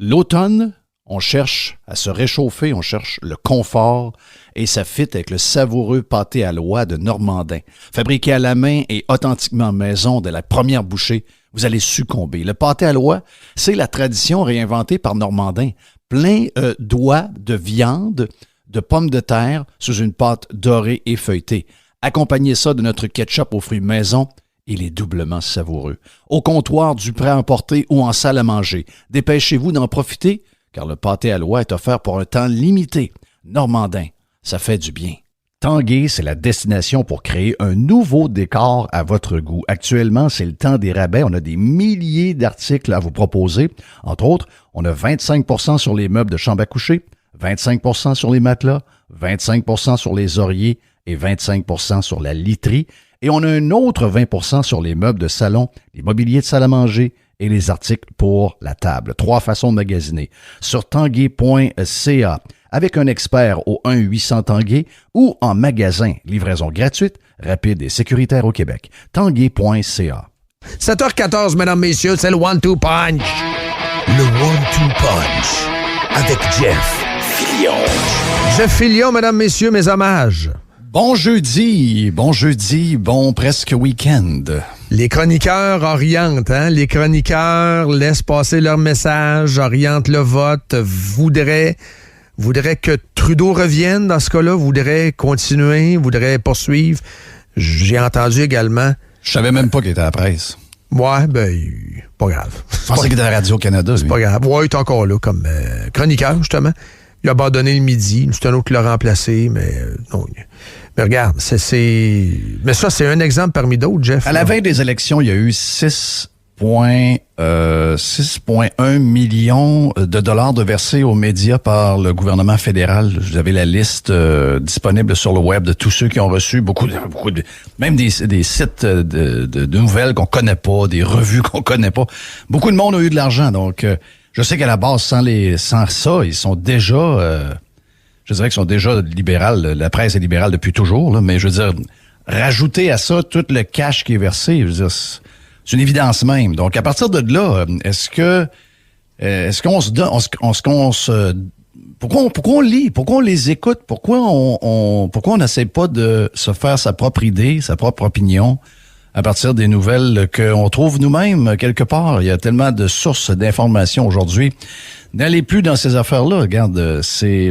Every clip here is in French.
L'automne, on cherche à se réchauffer, on cherche le confort et ça fit avec le savoureux pâté à l'oie de Normandin. Fabriqué à la main et authentiquement maison de la première bouchée, vous allez succomber. Le pâté à l'oie, c'est la tradition réinventée par Normandin. Plein d'oies de viande, de pommes de terre sous une pâte dorée et feuilletée. Accompagnez ça de notre ketchup aux fruits maison. Il est doublement savoureux. Au comptoir, du prêt à emporter ou en salle à manger. Dépêchez-vous d'en profiter, car le pâté à l'oie est offert pour un temps limité. Normandin, ça fait du bien. Tanguay, c'est la destination pour créer un nouveau décor à votre goût. Actuellement, c'est le temps des rabais. On a des milliers d'articles à vous proposer. Entre autres, on a 25 % sur les meubles de chambre à coucher, 25 % sur les matelas, 25 % sur les oreillers et 25 % sur la literie. Et on a un autre 20 % sur les meubles de salon, les mobiliers de salle à manger et les articles pour la table. 3 façons de magasiner. Sur tanguay.ca, avec un expert au 1-800-TANGUAY ou en magasin. Livraison gratuite, rapide et sécuritaire au Québec. Tanguay.ca. 7h14, mesdames, messieurs, c'est le One-Two Punch. Le One-Two Punch avec Jeff Fillion. Jeff Fillion, mesdames, messieurs, mes hommages. Bon jeudi, bon presque week-end. Les chroniqueurs orientent, hein? Les chroniqueurs laissent passer leur message, orientent le vote, voudraient que Trudeau revienne dans ce cas-là, voudraient continuer, voudraient poursuivre. J'ai entendu également... Je savais même pas qu'il était à la presse. Ouais, ben, pas grave. Je pensais qu'il était à Radio-Canada. C'est pas grave. Ouais, il est encore là comme chroniqueur, justement. Il a abandonné le midi. C'est un autre qui l'a remplacé, mais non. Mais regarde, mais ça, c'est un exemple parmi d'autres, Jeff. À la veille des élections, il y a eu 6,1 millions de dollars de versés aux médias par le gouvernement fédéral. Vous avez la liste disponible sur le web de tous ceux qui ont reçu beaucoup de même des sites de nouvelles qu'on connaît pas, des revues qu'on connaît pas. Beaucoup de monde a eu de l'argent, donc je sais qu'à la base, sans ça, ils sont déjà... je dirais qu'ils sont déjà libérales. La presse est libérale depuis toujours, là, mais je veux dire, rajouter à ça tout le cash qui est versé, je veux dire, c'est une évidence même. Donc, à partir de là, pourquoi on lit? Pourquoi on les écoute? Pourquoi on n'essaie pas de se faire sa propre idée, sa propre opinion à partir des nouvelles qu'on trouve nous-mêmes quelque part? Il y a tellement de sources d'informations aujourd'hui. N'allez plus dans ces affaires-là. Regarde,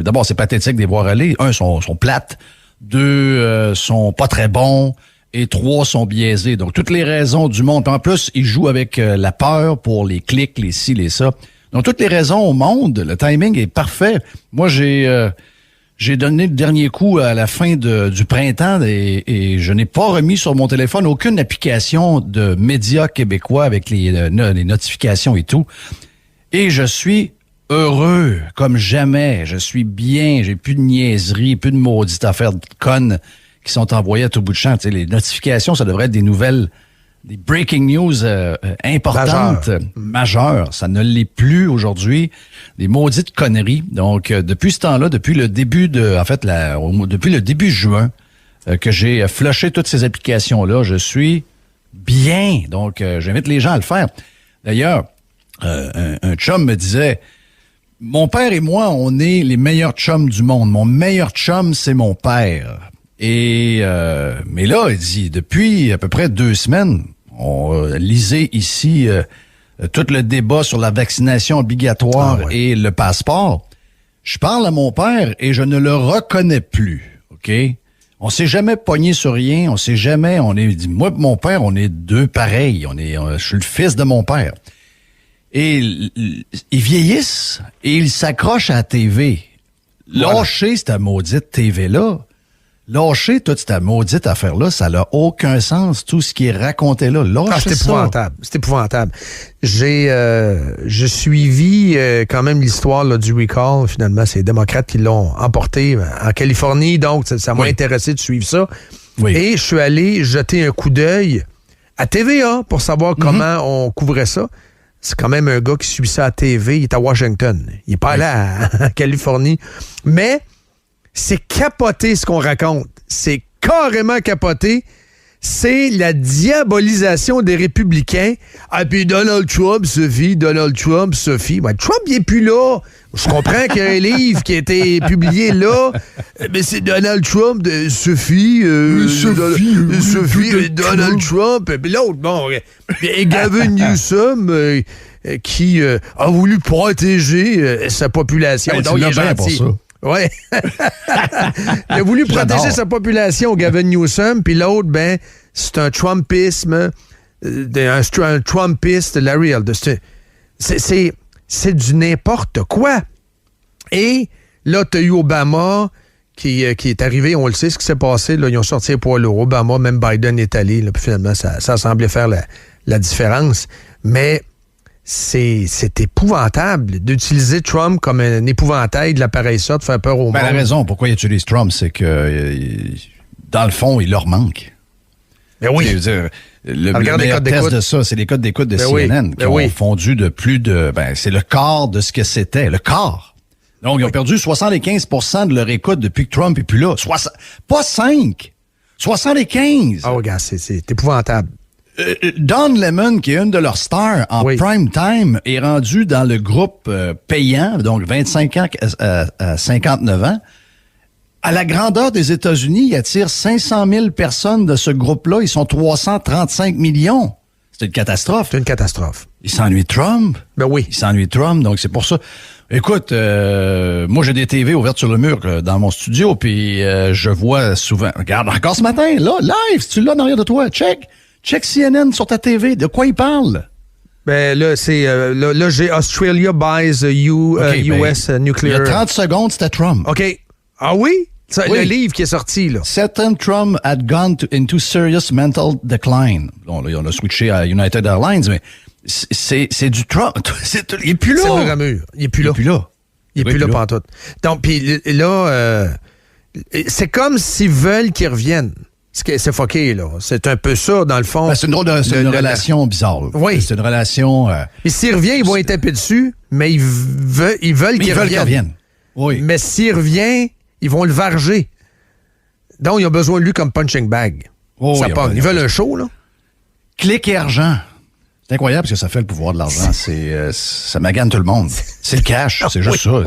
d'abord, c'est pathétique de les voir aller. 1, sont plates. 2, sont pas très bons. Et 3, sont biaisés. Donc, toutes les raisons du monde. En plus, ils jouent avec la peur pour les clics, les ci, les ça. Donc, toutes les raisons au monde. Le timing est parfait. Moi, j'ai donné le dernier coup à la fin du printemps et je n'ai pas remis sur mon téléphone aucune application de médias québécois avec les notifications et tout. Et je suis heureux comme jamais. Je suis bien. J'ai plus de niaiseries, plus de maudites affaires de connes qui sont envoyées à tout bout de champ. Tu sais, les notifications, ça devrait être des nouvelles, des breaking news importantes, majeures. Ça ne l'est plus aujourd'hui. Des maudites conneries. Donc, depuis ce temps-là, depuis le début depuis le début juin, que j'ai flushé toutes ces applications-là, je suis bien. Donc, j'invite les gens à le faire. D'ailleurs, un chum me disait, mon père et moi, on est les meilleurs chums du monde. Mon meilleur chum, c'est mon père. Et mais là, il dit, depuis à peu près 2 semaines, on lisait ici tout le débat sur la vaccination obligatoire et le passeport. Je parle à mon père et je ne le reconnais plus, OK? On s'est jamais pogné sur rien, moi et mon père, on est 2 pareils, je suis le fils de mon père. Et ils vieillissent et ils s'accrochent à la TV. Lâcher cette maudite TV-là, lâcher toute cette maudite affaire-là, ça n'a aucun sens, tout ce qui est raconté là. C'est épouvantable. C'est épouvantable. J'ai suivi quand même l'histoire là, du recall. Finalement, c'est les démocrates qui l'ont emporté en Californie, donc ça m'a intéressé de suivre ça. Oui. Et je suis allé jeter un coup d'œil à TVA pour savoir comment on couvrait ça. C'est quand même un gars qui suit ça à TV. Il est à Washington. Il n'est pas là en Californie. Mais c'est capoté ce qu'on raconte. C'est carrément capoté. c'est la diabolisation des républicains. Ah, puis Donald Trump, Sophie. Ben, Trump, il est plus là. Je comprends qu'il y a un livre qui a été publié là, mais c'est Donald Trump, Sophie, Donald Trump. Puis l'autre, bon, et Gavin Newsom, qui a voulu protéger sa population. Ben, donc, il est gentil. Pour ça. Oui. Il a voulu protéger sa population, Gavin Newsom, puis l'autre, ben, c'est un Trumpisme, un Trumpiste, Larry Elder. C'est du n'importe quoi. Et là, tu as eu Obama qui est arrivé, on le sait ce qui s'est passé, là, ils ont sorti les poids lourds. Obama, même Biden est allé, là, puis finalement, ça semblait faire la différence. Mais c'est épouvantable d'utiliser Trump comme un épouvantail de l'appareil ça, de faire peur au monde. La raison pourquoi ils utilisent Trump, c'est que dans le fond, il leur manque. Ben oui. Je veux dire, le meilleur test de ça, c'est les codes d'écoute de CNN qui ont fondu de plus de... c'est le quart de ce que c'était. Le quart. Donc, ils ont perdu 75% de leur écoute depuis que Trump est plus là. Pas 5. 75. Ah, regarde, c'est épouvantable. Don Lemon, qui est une de leurs stars en prime time, est rendu dans le groupe payant, donc 25 ans à 59 ans. À la grandeur des États-Unis, il attire 500 000 personnes de ce groupe-là. Ils sont 335 millions. C'est une catastrophe. C'est une catastrophe. Il s'ennuie de Trump. Ben oui. Il s'ennuie de Trump, donc c'est pour ça. Écoute, moi j'ai des TV ouvertes sur le mur dans mon studio, puis je vois souvent... Regarde, encore ce matin, là, live, si tu l'as derrière de toi, check CNN sur ta TV. De quoi il parle? Ben là, c'est là j'ai Australia buys US nuclear. Il y a 30 secondes, c'était Trump. OK. Ah oui? Le livre qui est sorti, là. Certain Trump had gone into serious mental decline. Bon, là, on a switché à United Airlines, mais c'est du Trump. Il est plus là. C'est le ramure. Il est plus là. Il est plus là pantoute. Donc, puis là, c'est comme s'ils veulent qu'il revienne. C'est fucké, là. C'est un peu ça, dans le fond. C'est une relation bizarre. Oui. C'est une relation... Et s'il revient, ils vont être tapés dessus, mais ils veulent qu'il revienne. Oui. Mais s'il revient, ils vont le varger. Donc, ils ont besoin de lui comme punching bag. Oh, ça pogne. Ils veulent un show, là. Clic et argent. C'est incroyable parce que ça fait le pouvoir de l'argent. Ça magane tout le monde. C'est le cash, c'est juste ça.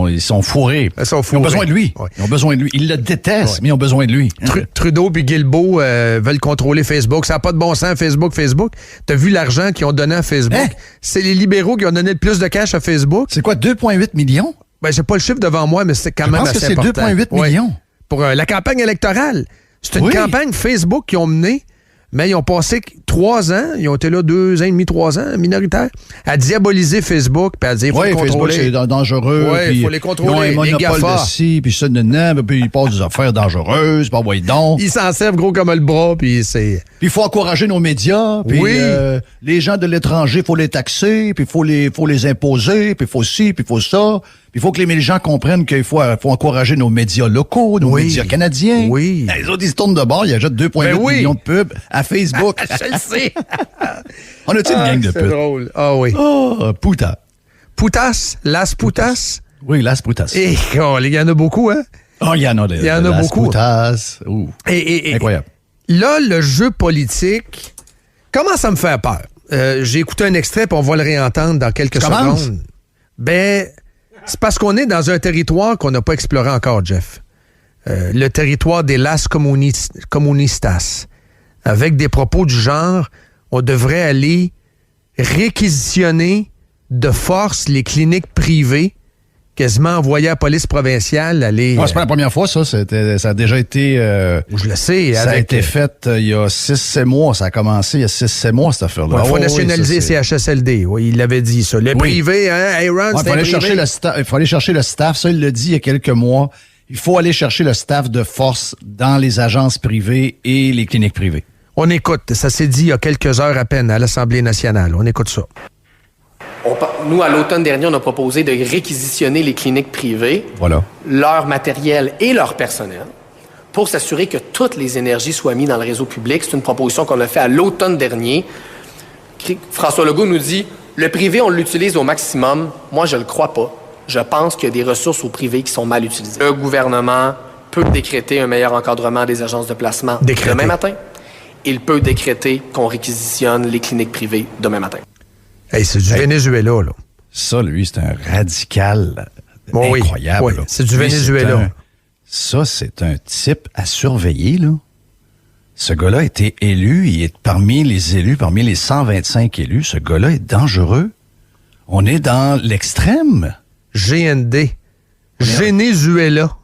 Ils sont fourrés. Ils ont besoin de lui. Ils ont besoin de lui. Ils le détestent, mais ils ont besoin de lui. Trudeau et Guilbeault veulent contrôler Facebook. Ça n'a pas de bon sens, Facebook. T'as vu l'argent qu'ils ont donné à Facebook? Hein? C'est les libéraux qui ont donné le plus de cash à Facebook. C'est quoi, 2,8 millions? Ben, j'ai pas le chiffre devant moi, mais c'est quand même assez important. Je pense que c'est 2,8 millions. Pour la campagne électorale. C'est une campagne Facebook qu'ils ont menée, mais ils ont passé 3 ans, ils ont été là 2 ans et demi, 3 ans, minoritaires, à diaboliser Facebook, puis à dire, il faut les contrôler. Facebook, c'est dangereux. Oui, il faut les contrôler. Ils ont un monopole de ci, puis ça, puis ils passent des affaires dangereuses, puis envoyer donc. Ils s'en servent gros comme le bras, puis c'est... Puis il faut encourager nos médias, puis les gens de l'étranger, il faut les taxer, puis il faut les imposer, puis il faut ci, puis il faut ça. Puis il faut que les gens comprennent qu'il faut encourager nos médias locaux, nos médias canadiens. Oui. Les autres, ils se tournent de bord, ils achètent 2,8 millions de pubs à Facebook. Je le sais. On a-tu une gang de pubs? C'est drôle. Ah oui. Oh, puta. Putas? Las Putas? Oui, Las Putas. Et il y en a beaucoup, hein? Oh, il y en a. Il y en a beaucoup. Putas. Incroyable. Là, le jeu politique commence à me faire peur. J'ai écouté un extrait, puis on va le réentendre dans quelques secondes. Ben... C'est parce qu'on est dans un territoire qu'on n'a pas exploré encore, Jeff. Le territoire des Las Comunistas. Avec des propos du genre, on devrait aller réquisitionner de force les cliniques privées, quasiment envoyer à la police provinciale aller... c'est pas la première fois, ça. Ça a déjà été... je le sais. Ça a été fait il y a 6-7 mois. Ça a commencé il y a 6-7 mois, cette affaire-là. Il faut nationaliser CHSLD. Oui, il l'avait dit, ça. Le privé, hein, Aaron, il faut aller chercher le staff. Ça, il l'a dit il y a quelques mois. Il faut aller chercher le staff de force dans les agences privées et les cliniques privées. On écoute. Ça s'est dit il y a quelques heures à peine à l'Assemblée nationale. On écoute ça. Nous, à l'automne dernier, on a proposé de réquisitionner les cliniques privées, leur matériel et leur personnel, pour s'assurer que toutes les énergies soient mises dans le réseau public. C'est une proposition qu'on a faite à l'automne dernier. François Legault nous dit, le privé, on l'utilise au maximum. Moi, je le crois pas. Je pense qu'il y a des ressources au privé qui sont mal utilisées. Le gouvernement peut décréter un meilleur encadrement des agences de placement demain matin. il peut décréter qu'on réquisitionne les cliniques privées demain matin. Hey, c'est du Venezuela, là. Ça, lui, c'est un radical incroyable. Oui, c'est du Venezuela. Ça, c'est un type à surveiller, là. Ce gars-là a été élu, il est parmi les élus, parmi les 125 élus. Ce gars-là est dangereux. On est dans l'extrême. GND. Venezuela.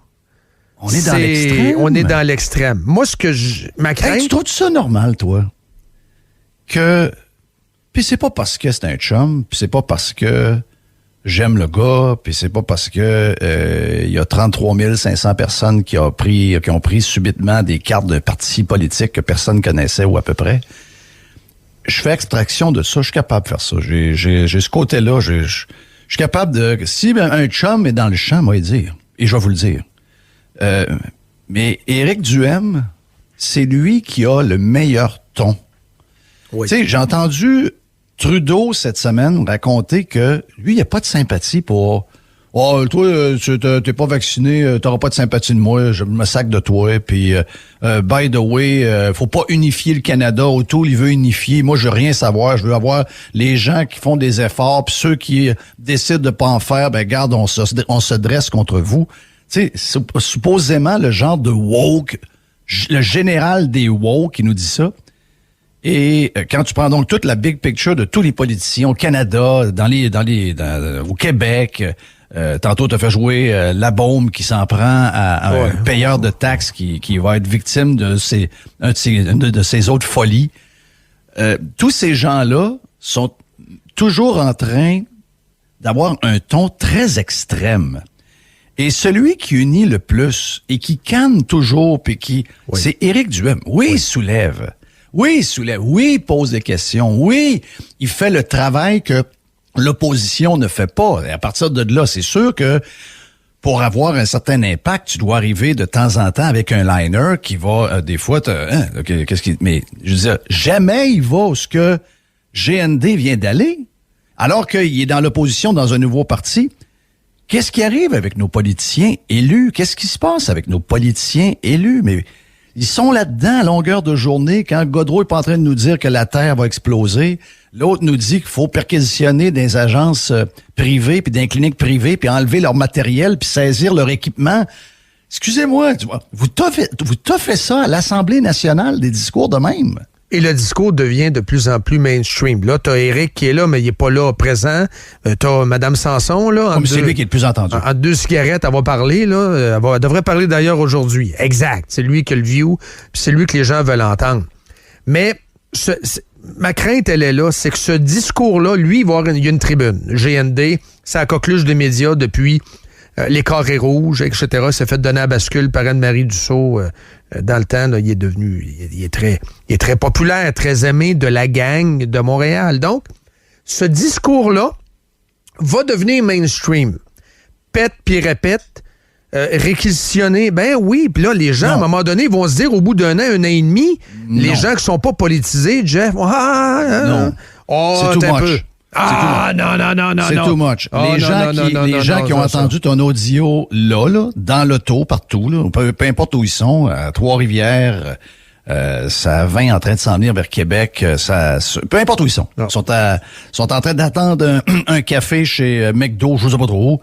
On est dans l'extrême. On est dans l'extrême. Moi, ma crainte... Hey, tu trouves ça normal, toi? Puis c'est pas parce que c'est un chum, puis c'est pas parce que j'aime le gars, puis c'est pas parce que il y a 33 500 personnes qui ont pris subitement des cartes d'un parti politique que personne connaissait ou à peu près. Je fais extraction de ça, je suis capable de faire ça. J'ai ce côté-là, je suis capable de... Si un chum est dans le champ, moi, il dire, et je vais vous le dire. Mais Éric Duhaime, c'est lui qui a le meilleur ton. Oui. Tu sais, j'ai entendu Trudeau cette semaine raconter que lui, il n'a pas de sympathie pour... Oh, toi, t'es pas vacciné, t'auras pas de sympathie de moi, je me sac de toi. Puis, by the way, faut pas unifier le Canada. O'Toole, il veut unifier. Moi, je veux rien savoir. Je veux avoir les gens qui font des efforts, puis ceux qui décident de pas en faire, ben garde, on se dresse contre vous. Tu sais, supposément, le genre de woke, le général des woke qui nous dit ça. Et quand tu prends donc toute la big picture de tous les politiciens au Canada, au Québec, tantôt t'as fait jouer la bombe qui s'en prend à un payeur de taxes qui va être victime de ces autres folies. Tous ces gens-là sont toujours en train d'avoir un ton très extrême. Et celui qui unit le plus et qui canne toujours, puis c'est Éric Duhaime. Oui, il soulève. Oui, il pose des questions. Oui, il fait le travail que l'opposition ne fait pas. Et à partir de là, c'est sûr que pour avoir un certain impact, tu dois arriver de temps en temps avec un liner qui va, des fois, mais je veux dire, jamais il va où ce que GND vient d'aller, alors qu'il est dans l'opposition dans un nouveau parti. Qu'est-ce qui arrive avec nos politiciens élus? Qu'est-ce qui se passe avec nos politiciens élus? Mais ils sont là-dedans à longueur de journée. Quand Godreau est pas en train de nous dire que la Terre va exploser, l'autre nous dit qu'il faut perquisitionner des agences privées puis des cliniques privées puis enlever leur matériel puis saisir leur équipement. Excusez-moi, vous toffez ça à l'Assemblée nationale, des discours de même. Et le discours devient de plus en plus mainstream. Là, t'as Éric qui est là, mais il est pas là présent. T'as Mme Sanson, là. Comme c'est lui qui est le plus entendu. En 2 cigarettes, elle va parler, là. Elle devrait parler d'ailleurs aujourd'hui. Exact. C'est lui qui a le view, puis c'est lui que les gens veulent entendre. Mais ma crainte, elle est là, c'est que ce discours-là, lui, il y a une tribune. GND, c'est la coqueluche des médias depuis les carrés rouges, etc. Il s'est fait donner à bascule par Anne-Marie Dussault. Dans le temps, là, il est très populaire, très aimé de la gang de Montréal. Donc, ce discours-là va devenir mainstream. Pète puis répète, réquisitionner, ben oui. Puis là, les gens, à un moment donné, vont se dire, au bout d'un an et demi, les gens qui sont pas politisés, Jeff, non. C'est too much. Non. C'est too much. Les gens qui ont entendu ton audio là, dans l'auto, partout, là, peu importe où ils sont, à Trois-Rivières, ça 20 en train de s'en venir vers Québec, peu importe où ils sont. Ils sont en train d'attendre un café chez McDo, je sais pas trop où.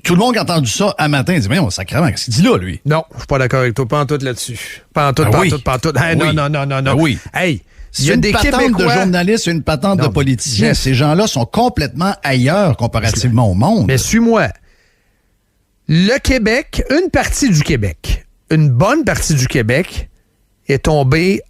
Tout le monde qui a entendu ça un matin, il dit, mais on sacrément, qu'est-ce qu'il dit là, lui? Non, je suis pas d'accord avec toi, pas en tout là-dessus. Pas en tout. Hey, oui. Non. Oui. Hey, il y a une patente de journalistes, une patente de politiciens. Ces gens-là sont complètement ailleurs comparativement au monde. Mais suis-moi. Le Québec, une partie du Québec, une bonne partie du Québec est tombée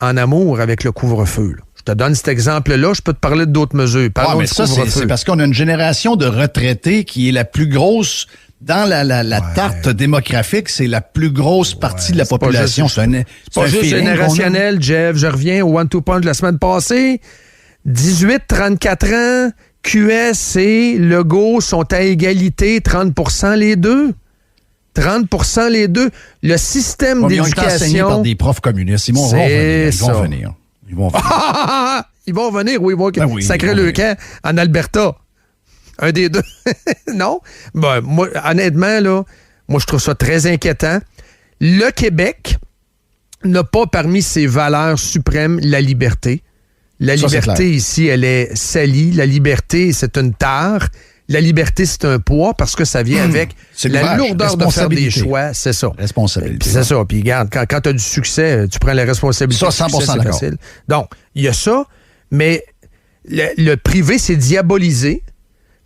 en amour avec le couvre-feu. Là. Je te donne cet exemple-là, je peux te parler d'autres mesures. Parlons mais du ça, c'est parce qu'on a une génération de retraités qui est la plus grosse... Dans la tarte démographique, c'est la plus grosse partie de la population. C'est pas juste générationnel, Jeff. Je reviens au One Two Punch de la semaine passée. 18-34 ans, QS et Legault sont à égalité, 30% les deux. 30% les deux. Le système d'éducation... Ils ont été enseignés par des profs communistes. Ils vont venir. Ils vont venir, oui. Sacré le camp en Alberta. Un des deux. Non? Ben, moi, honnêtement, là, moi, je trouve ça très inquiétant. Le Québec, n'a pas parmi ses valeurs suprêmes la liberté. La liberté, ici, elle est salie. La liberté, c'est une tare. La liberté, c'est un poids parce que ça vient avec la lourdeur de faire des choix. C'est ça. Responsabilité. C'est ça. Puis regarde, quand tu as du succès, tu prends la responsabilité. Ça, 100% c'est d'accord. facile. Donc, il y a ça, mais le privé, c'est diabolisé.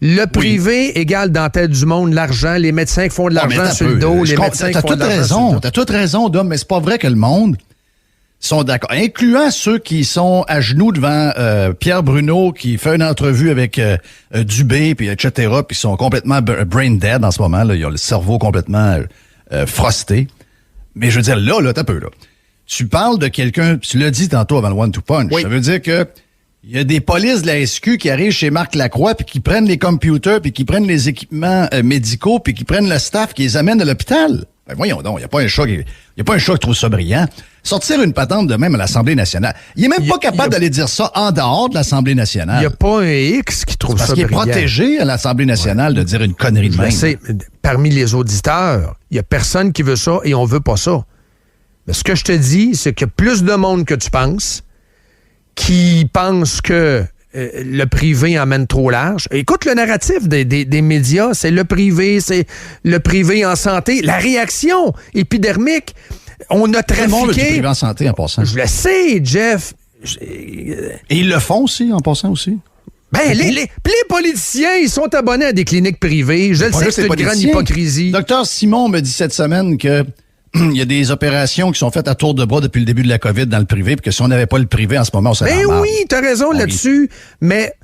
Le privé égale dans la tête du monde l'argent. Les médecins qui font de l'argent sur le dos. Les médecins qui font de l'argent sur le dos. T'as toute raison, Dom, mais c'est pas vrai que le monde sont d'accord. Incluant ceux qui sont à genoux devant Pierre Bruno qui fait une entrevue avec Dubé, puis etc., puis sont complètement brain dead en ce moment. Là. Ils ont le cerveau complètement frosté. Mais je veux dire, là, t'as peu, là. Tu parles de quelqu'un, tu l'as dit tantôt avant le One to Punch. Oui. Ça veut dire que il y a des polices de la SQ qui arrivent chez Marc Lacroix puis qui prennent les computers puis qui prennent les équipements médicaux puis qui prennent le staff qui les amènent à l'hôpital. Ben voyons donc, il n'y a pas un chat qui trouve ça brillant. Sortir une patente de même à l'Assemblée nationale. Il est même pas capable d'aller dire ça en dehors de l'Assemblée nationale. Il n'y a pas un X qui trouve ça parce qu'il est protégé à l'Assemblée nationale de dire une connerie de même. sais, parmi les auditeurs, il n'y a personne qui veut ça et on veut pas ça. Mais ce que je te dis, c'est qu'il y a plus de monde que tu penses qui pense que le privé emmène trop large. Écoute le narratif des médias, c'est le privé en santé. La réaction épidermique, on a trafiqué... Tout le monde veut du privé en santé en passant. Je le sais, Jeff. Et ils le font aussi en passant aussi. Ben, les politiciens, ils sont abonnés à des cliniques privées. Je le sais que c'est une grande hypocrisie. Docteur Simon me dit cette semaine que il y a des opérations qui sont faites à tour de bras depuis le début de la COVID dans le privé, puis que si on n'avait pas le privé en ce moment, on serait en marre. Oui, t'as raison là-dessus, mais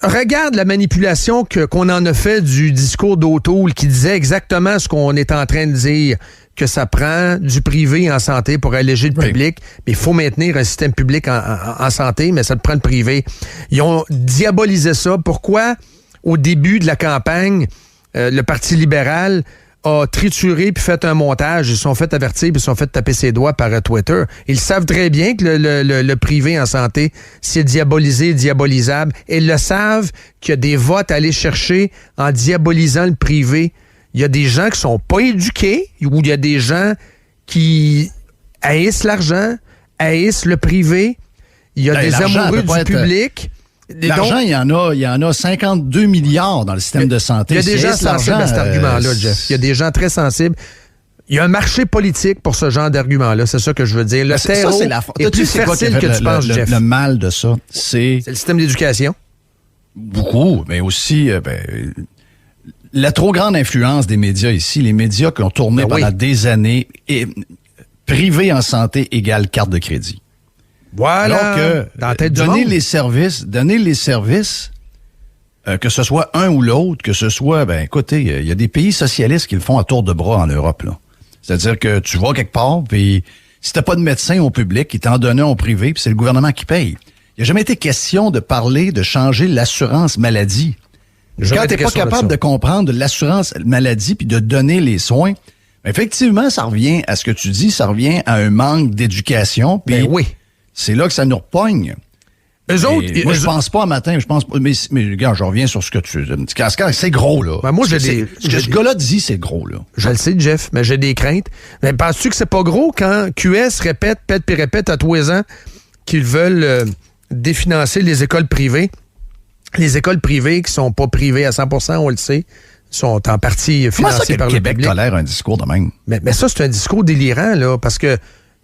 regarde la manipulation qu'on en a fait du discours d'O'Toole qui disait exactement ce qu'on est en train de dire, que ça prend du privé en santé pour alléger le public, mais il faut maintenir un système public en santé, mais ça te prend le privé. Ils ont diabolisé ça. Pourquoi, au début de la campagne, le Parti libéral a trituré puis fait un montage, ils se sont fait avertir puis ils se sont fait taper ses doigts par Twitter. Ils savent très bien que le privé en santé, c'est diabolisé, diabolisable. Et ils le savent qu'il y a des votes à aller chercher en diabolisant le privé. Il y a des gens qui sont pas éduqués ou il y a des gens qui haïssent l'argent, haïssent le privé. Il y a des amoureux du public. L'argent, il y en a 52 milliards dans le système de santé. Il y a des gens sensibles à cet argument-là, Jeff. Il y a des gens très sensibles. Il y a un marché politique pour ce genre d'argument-là. C'est ça que je veux dire. Le terreau est plus fertile que tu penses, Jeff. Le mal de ça, c'est le système d'éducation. Beaucoup, mais aussi la trop grande influence des médias ici. Les médias qui ont tourné pendant des années, privé en santé égale carte de crédit. Voilà. Alors que dans la tête donner du les services, que ce soit un ou l'autre, que ce soit, écoutez, il y a des pays socialistes qui le font à tour de bras en Europe, là. C'est-à-dire que tu vas quelque part, puis si t'as pas de médecin au public, ils t'en donnent un au privé, puis c'est le gouvernement qui paye. Il n'y a jamais été question de parler de changer l'assurance maladie. Quand t'es pas capable de comprendre l'assurance maladie puis de donner les soins, effectivement, ça revient à ce que tu dis, ça revient à un manque d'éducation. Puis oui. C'est là que ça nous repogne. Eux autres, moi, je pense pas un matin, je pense pas. Mais regarde, je reviens sur ce que tu dis. C'est gros, là. Ben moi, ce gars-là dit, c'est gros, là. Je le sais, Jeff, mais j'ai des craintes. Mais penses-tu que c'est pas gros quand QS répète à tous les ans qu'ils veulent définancer les écoles privées? Les écoles privées qui sont pas privées à 100%, on le sait, sont en partie financées par le public. Québec tolère un discours de même? Mais ça, c'est un discours délirant, là, parce que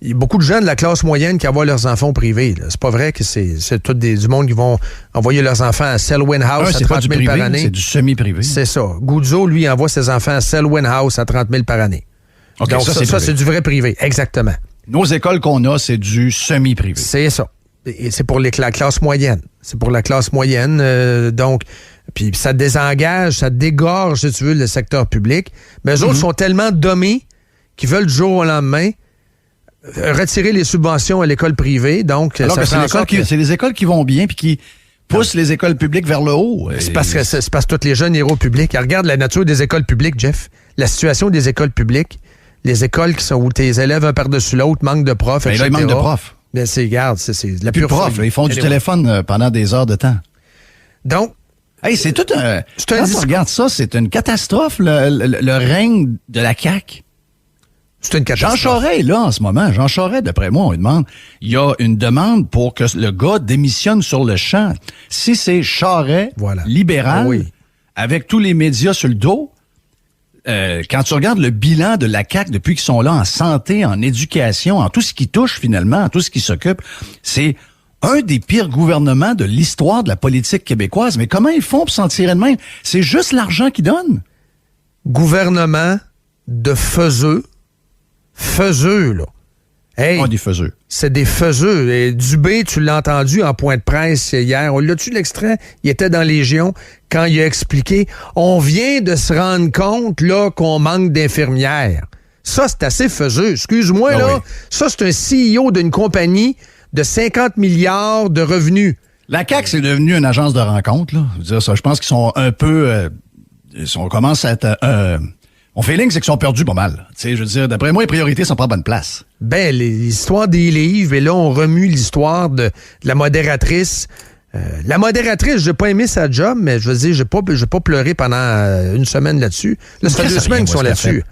il y a beaucoup de gens de la classe moyenne qui envoient leurs enfants au privé. Là. C'est pas vrai que c'est tout du monde qui vont envoyer leurs enfants à Selwyn House à 30 000 par année. C'est du semi-privé. C'est ça. Guzzo, lui, envoie ses enfants à Selwyn House à 30 000 par année. Okay, donc, ça c'est du vrai privé. Exactement. Nos écoles qu'on a, c'est du semi-privé. C'est ça. Et c'est pour la classe moyenne. C'est pour la classe moyenne. Donc, puis ça désengage, ça dégorge, si tu veux, le secteur public. Mais eux autres sont tellement dommés qu'ils veulent du jour au lendemain retirer les subventions à l'école privée. Donc, alors que c'est les écoles qui vont bien puis qui poussent les écoles publiques vers le haut. C'est parce que tous les jeunes héros publics. Regarde la nature des écoles publiques, Jeff. La situation des écoles publiques. Les écoles qui sont où tes élèves un par-dessus l'autre, manquent de profs, etc. Là, il manque de profs. Ben, c'est la pure profs. Ils font du téléphone pendant des heures de temps. Donc, c'est tout un... Quand tu regardes ça, c'est une catastrophe, le règne de la CAQ. C'est une catastrophe. Jean Charest est là en ce moment. Jean Charest, d'après moi, on lui demande. Il y a une demande pour que le gars démissionne sur le champ. Si c'est Charest, libéral, avec tous les médias sur le dos, quand tu regardes le bilan de la CAQ depuis qu'ils sont là en santé, en éducation, en tout ce qui touche finalement, en tout ce qui s'occupe, c'est un des pires gouvernements de l'histoire de la politique québécoise. Mais comment ils font pour s'en tirer de même? C'est juste l'argent qu'ils donnent. Gouvernement de faiseux, là. Hey, des faiseux. C'est des faiseux. Et Dubé, tu l'as entendu en point de presse hier. On l'a-tu l'extrait? Il était dans Légion quand il a expliqué « On vient de se rendre compte là qu'on manque d'infirmières. » Ça, c'est assez faiseux. Excuse-moi, là. Oui. Ça, c'est un CEO d'une compagnie de 50 milliards de revenus. La CAQ, c'est devenu une agence de rencontre, là. Je veux dire, ça, je pense qu'ils sont un peu... on commence à être... Mon feeling, c'est qu'ils sont perdus pas mal. Tu sais, je veux dire, d'après moi, les priorités sont pas à bonne place. Ben, l'histoire des livres, et là, on remue l'histoire de la modératrice. La modératrice, j'ai pas aimé sa job, mais je veux dire, j'ai pas pleuré pendant une semaine là-dessus. Là, ça fait 2 semaines qu'ils sont là-dessus.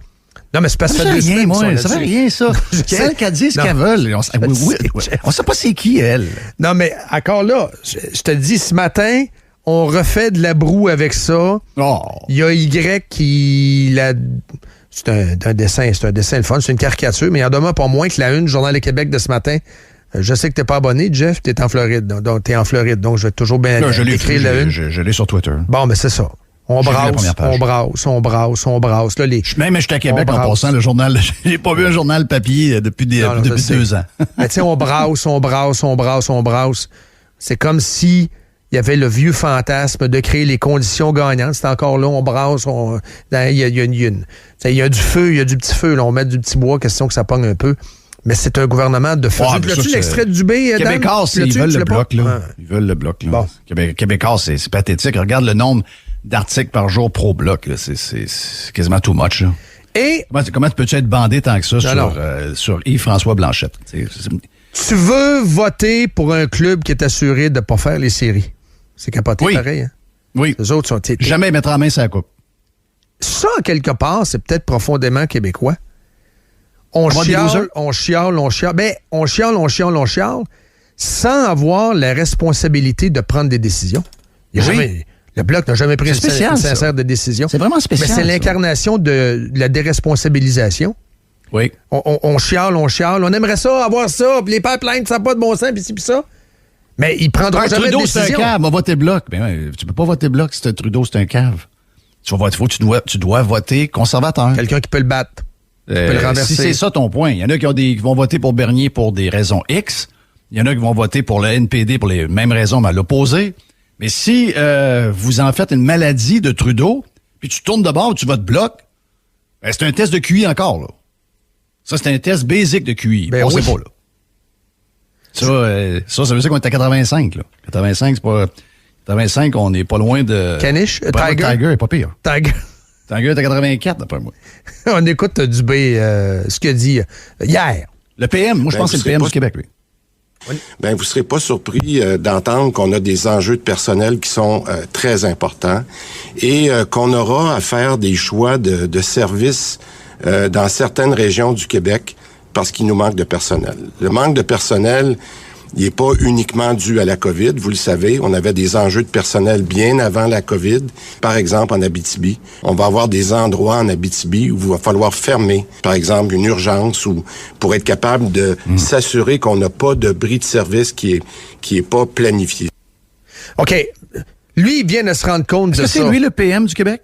Non, mais c'est parce que ça fait 2 semaines qu'ils sont là-dessus. Ça fait rien, ça. C'est elle qui a dit ce qu'elle veut. On sait pas c'est qui, elle. Non, mais encore là, je te dis, ce matin... On refait de la broue avec ça. Oh. Il y a Y qui... C'est un dessin le fun, c'est une caricature, mais il en demeure pas moins que la une du Journal de Québec de ce matin. Je sais que t'es pas abonné, Jeff, t'es en Floride. Donc, donc je vais toujours bien écrire la une. Je l'ai sur Twitter. Bon, mais c'est ça. On brasse. Là, Même j'étais à Québec en passant le journal. J'ai pas vu un journal papier depuis 2 ans. Mais tu sais, on brasse. C'est comme si... Il y avait le vieux fantasme de créer les conditions gagnantes. C'est encore là, on brasse, il y a du feu, il y a du petit feu. Là, on met du petit bois, question que ça pogne un peu. Mais c'est un gouvernement de feu. L'as-tu l'extrait de Dubé, Dan? Québécois, ils veulent le bloc, là. Ils veulent le bloc, là. Bon. Québécois, c'est pathétique. Regarde le nombre d'articles par jour pro-bloc, là. C'est quasiment too much, là. Et... Comment peux-tu être bandé tant que ça sur Yves-François Blanchette? Tu veux voter pour un club qui est assuré de ne pas faire les séries. C'est capoté pareil. Hein? Oui. Les autres sont... Jamais mettre en main sa coupe. Ça, quelque part, c'est peut-être profondément québécois. On chiale. Ben, on chiale, sans avoir la responsabilité de prendre des décisions. Le Bloc n'a jamais pris une sincère de décision. C'est vraiment spécial. Mais c'est l'incarnation de la déresponsabilisation. Oui. On chiale. On aimerait ça, avoir ça, puis les pipelines, ça n'a pas de bon sens, puis ci, puis ça. Mais il prendra jamais de décision. Trudeau, c'est un cave, va voter Bloc. Ben, tu peux pas voter Bloc si Trudeau, c'est un cave. Tu dois voter conservateur. Quelqu'un qui peut le battre. Qui peut le renverser. Si c'est ça ton point, il y en a qui vont voter pour Bernier pour des raisons X. Il y en a qui vont voter pour le NPD pour les mêmes raisons, mais à l'opposé. Mais si vous en faites une maladie de Trudeau, puis tu tournes de bord ou tu votes Bloc, ben, c'est un test de QI encore, là. Ça, c'est un test basique de QI. Ben oui. Pas, là. Ça veut dire qu'on est à 85, là. 85, c'est pas... 85, on n'est pas loin de... Caniche? Tiger est pas pire. Tiger est à 84, d'après moi. On écoute Dubé, ce qu'il a dit hier. Le PM, moi, je pense que c'est le PM du Québec, lui. Oui. Ben, vous ne serez pas surpris d'entendre qu'on a des enjeux de personnel qui sont très importants et qu'on aura à faire des choix de services dans certaines régions du Québec parce qu'il nous manque de personnel. Le manque de personnel, il n'est pas uniquement dû à la COVID, vous le savez. On avait des enjeux de personnel bien avant la COVID. Par exemple, en Abitibi, on va avoir des endroits en Abitibi où il va falloir fermer, par exemple, une urgence ou pour être capable de s'assurer qu'on n'a pas de bris de service qui est pas planifié. OK. Lui, il vient de se rendre compte de ça. Est-ce que c'est lui le PM du Québec?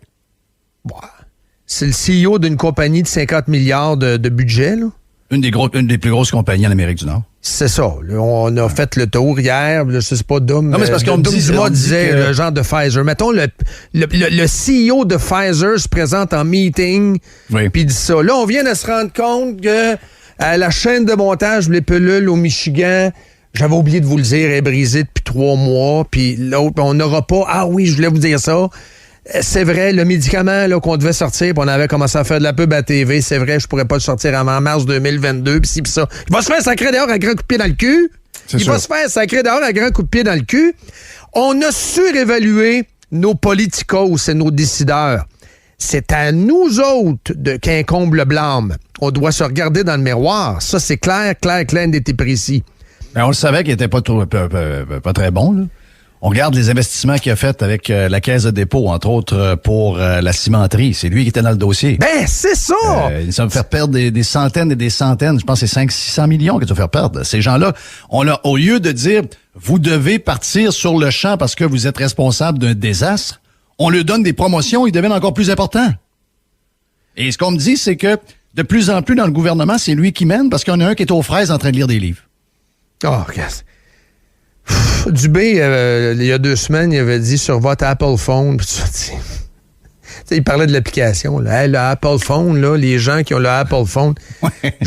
C'est le CEO d'une compagnie de 50 milliards de budget, là. Une des plus grosses compagnies en Amérique du Nord. C'est ça. Là, on a fait le tour hier. Je sais pas, Dom. Non, mais c'est parce qu'on disait le genre de Pfizer. Mettons, le CEO de Pfizer se présente en meeting puis dit ça. Là, on vient de se rendre compte que à la chaîne de montage les pelules au Michigan, j'avais oublié de vous le dire, est brisée depuis 3 mois. Puis l'autre, on n'aura pas... Ah oui, je voulais vous dire ça. C'est vrai, le médicament là, qu'on devait sortir, puis on avait commencé à faire de la pub à TV, c'est vrai, je pourrais pas le sortir avant mars 2022, puis ci, puis ça. Il va se faire sacrer dehors à grand coup de pied dans le cul. Va se faire sacrer dehors à grand coup de pied dans le cul. On a surévalué nos politicos et nos décideurs. C'est à nous autres qu'incombe le blâme. On doit se regarder dans le miroir. Ça, c'est clair, net et précis. Ben, on le savait qu'il était pas très bon, là. On regarde les investissements qu'il a fait avec la Caisse de dépôt, entre autres pour la cimenterie. C'est lui qui était dans le dossier. Ben, c'est ça! Ils ont fait perdre des centaines et des centaines, je pense que c'est 500-600 millions qu'ils ont fait perdre. Ces gens-là, au lieu de dire, vous devez partir sur le champ parce que vous êtes responsable d'un désastre, on leur donne des promotions, ils deviennent encore plus importants. Et ce qu'on me dit, c'est que de plus en plus dans le gouvernement, c'est lui qui mène parce qu'il y en a un qui est aux fraises en train de lire des livres. Oh, qu'est-ce... Dubé, il y a 2 semaines, il avait dit sur votre Apple Phone, il parlait de l'application. Là. Hey, le Apple Phone, là, les gens qui ont le Apple Phone. Ouais.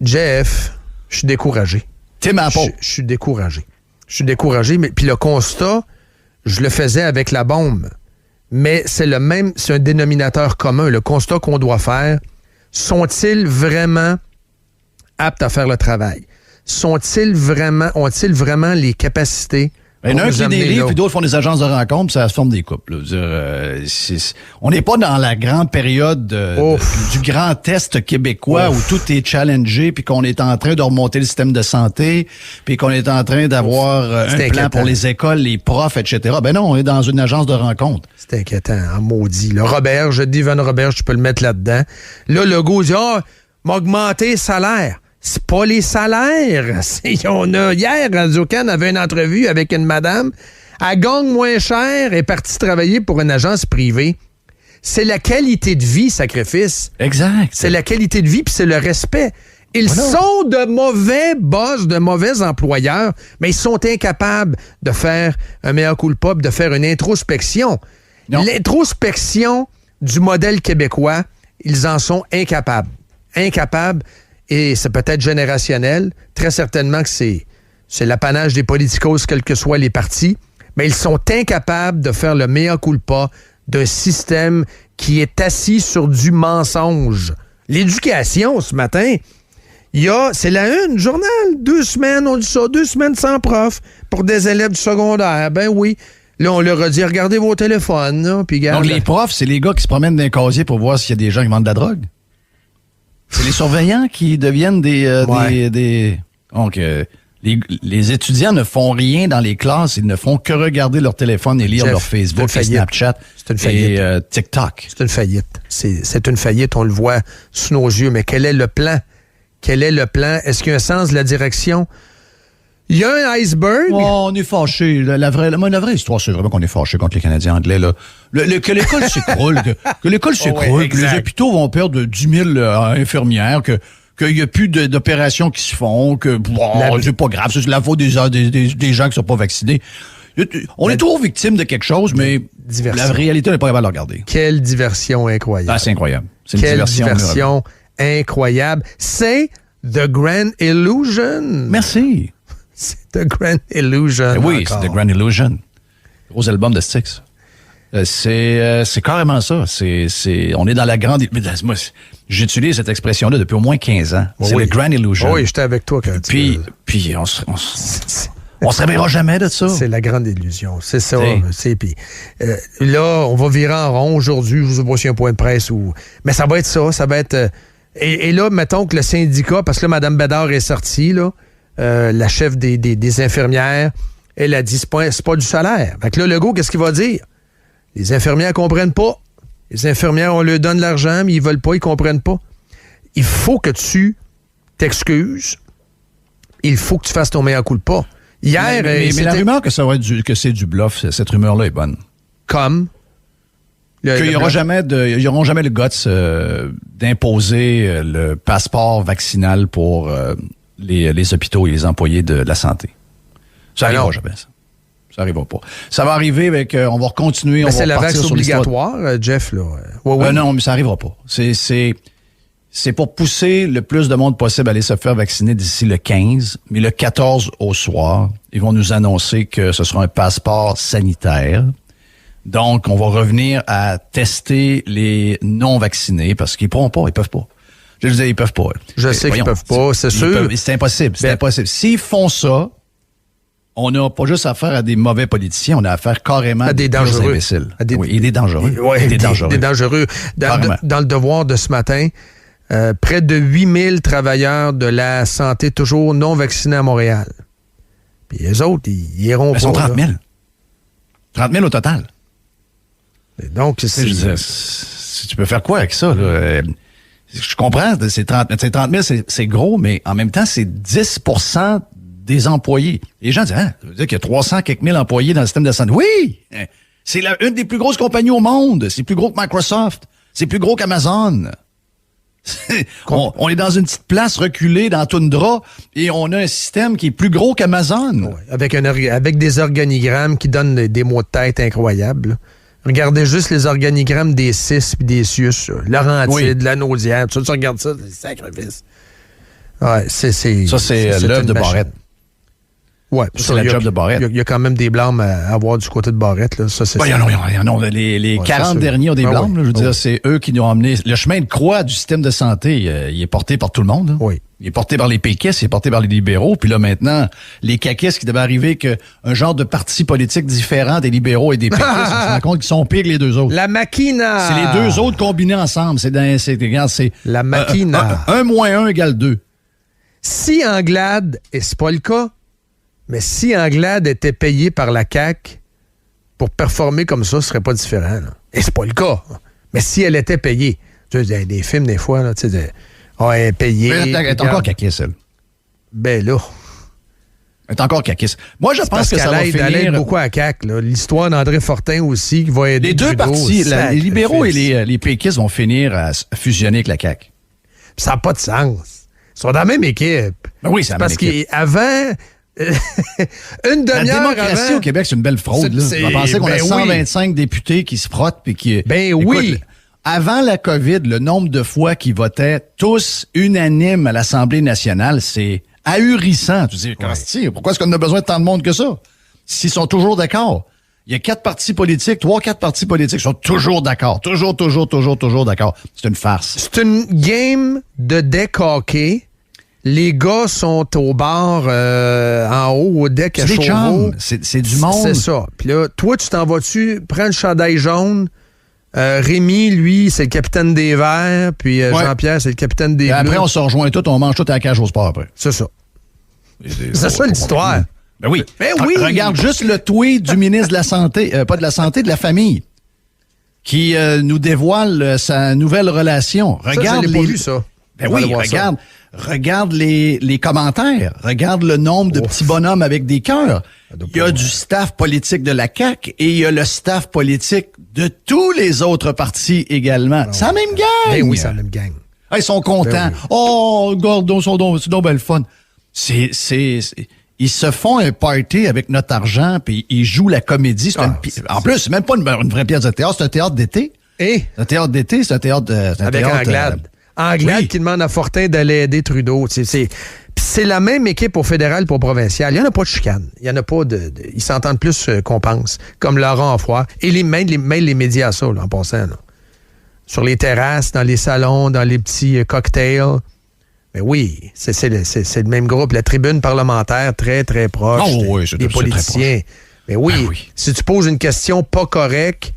Jeff, je suis découragé. Tim Apple. Je suis découragé, mais puis le constat, je le faisais avec la bombe. Mais c'est un dénominateur commun. Le constat qu'on doit faire, sont-ils vraiment aptes à faire le travail? Ont-ils vraiment les capacités? Il y en a un qui des livres, puis d'autres font des agences de rencontres, puis ça se forme des couples. On n'est pas dans la grande période du grand test québécois où tout est challengé, puis qu'on est en train de remonter le système de santé, puis qu'on est en train d'avoir un plan pour les écoles, les profs, etc. Ben non, on est dans une agence de rencontre. C'est inquiétant, en maudit. Le Robert, je dis Van Robert, je peux le mettre là-dedans. Là, le gars dit, m'a augmenté le salaire. C'est pas les salaires. Hier, Radio-Can avait une entrevue avec une madame. Elle gagne moins cher, elle est partie travailler pour une agence privée. C'est la qualité de vie, sacrifice. Exact. C'est la qualité de vie, puis c'est le respect. Ils sont de mauvais boss, de mauvais employeurs, mais ils sont incapables de faire un mea culpa, de faire une introspection. Non. L'introspection du modèle québécois, ils en sont incapables. Et c'est peut-être générationnel. Très certainement que c'est l'apanage des politicos, quels que soient les partis. Mais ils sont incapables de faire le mea culpa d'un système qui est assis sur du mensonge. L'éducation, ce matin, c'est la une, journal. 2 semaines, on dit ça, 2 semaines sans prof pour des élèves du secondaire. Ben oui. Là, on leur a dit, regardez vos téléphones. Là, puis donc, les profs, c'est les gars qui se promènent dans un casier pour voir s'il y a des gens qui vendent de la drogue? C'est les surveillants qui deviennent Donc, les étudiants ne font rien dans les classes. Ils ne font que regarder leur téléphone et lire leur Facebook et Snapchat et TikTok. C'est une faillite. C'est une faillite. On le voit sous nos yeux. Mais quel est le plan? Est-ce qu'il y a un sens de la direction? Il y a un iceberg. Oh, on est fâchés. La vraie histoire, c'est vraiment qu'on est fâchés contre les Canadiens anglais. Là. Que l'école s'écroule, que l'école s'écroule, que les hôpitaux vont perdre 10 000 infirmières, qu'il n'y a plus d'opérations qui se font, que c'est pas grave, c'est la faute des gens qui ne sont pas vaccinés. On est toujours victime de quelque chose, mais la réalité n'est pas capable de le regarder. Quelle diversion incroyable. Ah, c'est incroyable. C'est une diversion incroyable. C'est The Grand Illusion. Merci. C'est The Grand Illusion. Oui, c'est The Grand Illusion. Gros album de Styx. C'est carrément ça. On est dans la grande... Moi, j'utilise cette expression-là depuis au moins 15 ans. C'est le Grand Illusion. Oui, j'étais avec toi quand Puis on se réveillera jamais de ça. C'est la grande illusion. C'est ça. Puis là, on va virer en rond aujourd'hui. Je ne sais pas s'il y a un point de presse ou... Mais ça va être ça. Ça va être... Et là, mettons que le syndicat... Parce que là, Mme Bédard est sortie, là. La chef des infirmières, elle a dit c'est pas du salaire. Fait que là, Legault, qu'est-ce qu'il va dire? Les infirmières comprennent pas. Les infirmières, on leur donne de l'argent, mais ils veulent pas, ils comprennent pas. Il faut que tu t'excuses. Il faut que tu fasses ton meilleur coup de pas. Hier, mais la rumeur que c'est du bluff, cette rumeur-là est bonne. Comme? Qu'ils n'auront jamais le guts d'imposer le passeport vaccinal pour les hôpitaux et les employés de la santé. Ça n'arrivera jamais, ça. Ça n'arrivera pas. Ça va arriver avec... on va continuer, on va partir sur obligatoire, Jeff, là. Non, mais ça n'arrivera pas. C'est pour pousser le plus de monde possible à aller se faire vacciner d'ici le 15, mais le 14 au soir, ils vont nous annoncer que ce sera un passeport sanitaire. Donc, on va revenir à tester les non-vaccinés parce qu'ils pourront pas, ils peuvent pas. Je veux dire, ils peuvent pas. Je sais qu'ils peuvent pas, c'est sûr. C'est impossible, c'est impossible. S'ils font ça, on n'a pas juste affaire à des mauvais politiciens, on a affaire carrément à des dangereux imbéciles. Oui, et des dangereux. Des dangereux. Dans le devoir de ce matin, près de 8000 travailleurs de la santé toujours non vaccinés à Montréal. Puis les autres, ils iront pas. Ils sont 30 000. 30 000 au total. Et donc, tu peux faire quoi avec ça, là? Je comprends, c'est 30 000, c'est gros, mais en même temps, c'est 10 des employés. Les gens disent, ça veut dire qu'il y a 300 quelques mille employés dans le système de santé. Oui! C'est une des plus grosses compagnies au monde. C'est plus gros que Microsoft. C'est plus gros qu'Amazon. On est dans une petite place reculée dans la toundra et on a un système qui est plus gros qu'Amazon. Ouais, avec des organigrammes qui donnent des mots de tête incroyables. Regardez juste les organigrammes des CIS et des CIUS. Laurentide, la Naudière. Tu regardes ça, c'est sacrifice. Ouais, ça, c'est l'œuvre de Barrette. Ouais, c'est la job de Barrette. Il y a quand même des blâmes à avoir du côté de Barrette. Là. Ça, c'est il y en a. Les 40 derniers ont des blâmes. Je veux dire, c'est eux qui nous ont amené. Le chemin de croix du système de santé, il est porté par tout le monde. Hein. Oui. Il est porté par les péquistes, il est porté par les libéraux. Puis là, maintenant, les caquistes qui devaient arriver qu'un genre de parti politique différent des libéraux et des péquistes, on se rend compte qu'ils sont pires que les deux autres. La Maquina! C'est les deux autres combinés ensemble. C'est la Maquina. 1 moins 1 égale 2. Si Anglade, et c'est pas le cas, mais si Anglade était payé par la CAQ pour performer comme ça, ce serait pas différent. Là. Et c'est pas le cas. Mais si elle était payée, tu sais, des films, des fois, là, tu sais, elle est payée. Mais elle est encore caquiste, elle. Ben là. Elle est encore caquiste. Moi, je pense que ça va finir... Elle aide beaucoup à CAQ. Là. L'histoire d'André Fortin aussi, qui va aider les deux Trudeau, partis, les libéraux et les péquistes vont finir à fusionner avec la CAQ. Ça n'a pas de sens. Ils sont dans la même équipe. Ben oui, c'est la même équipe. Parce qu'avant... une demi-heure La démocratie avant, au Québec, c'est une belle fraude. Là. On va penser qu'on a 125 députés qui se frottent puis qui... oui. Avant la COVID, le nombre de fois qu'ils votaient tous unanimes à l'Assemblée nationale, c'est ahurissant. Tu dis, pourquoi est-ce qu'on a besoin de tant de monde que ça? S'ils sont toujours d'accord. Il y a 4 partis politiques, 3-4 partis politiques sont toujours d'accord. Toujours d'accord. C'est une farce. C'est une game de deck hockey. Les gars sont au bar en haut, au deck à chevaux. C'est du monde. C'est ça. Puis là, toi, tu t'en vas-tu, prends le chandail jaune. Rémi, lui, c'est le capitaine des Verts. Puis Jean-Pierre, c'est le capitaine des Bleus. Après, on se rejoint tous, on mange tout à la cage au sport après. C'est ça. C'est ça l'histoire. Ben oui. Regarde juste le tweet du ministre de la Santé, pas de la Santé, de la Famille, qui nous dévoile sa nouvelle relation. Regarde je l'ai pas vu, ça. Ben oui, regarde les commentaires. Regarde le nombre de petits bonhommes avec des cœurs. Il y a du staff politique de la CAQ et il y a le staff politique de tous les autres partis également. C'est la même gang! Ben oui, c'est la même gang. Ils sont contents. Ben oui. Oh, regarde, c'est donc belle fun. Ils se font un party avec notre argent puis ils jouent la comédie. En plus, c'est même pas une vraie pièce de théâtre, c'est un théâtre d'été. C'est un théâtre d'été, c'est un théâtre de... Avec Anglade. Anglade qui demande à Fortin d'aller aider Trudeau. C'est la même équipe au fédéral pour au provincial. Il n'y en a pas de chicane. Il y en a pas ils s'entendent plus qu'on pense. Comme Laurent Enfoy. Et les médias, ça, là, en passant. Là. Sur les terrasses, dans les salons, dans les petits cocktails. Mais oui, c'est le même groupe. La tribune parlementaire, très, très proche des politiciens. Mais oui, si tu poses une question pas correcte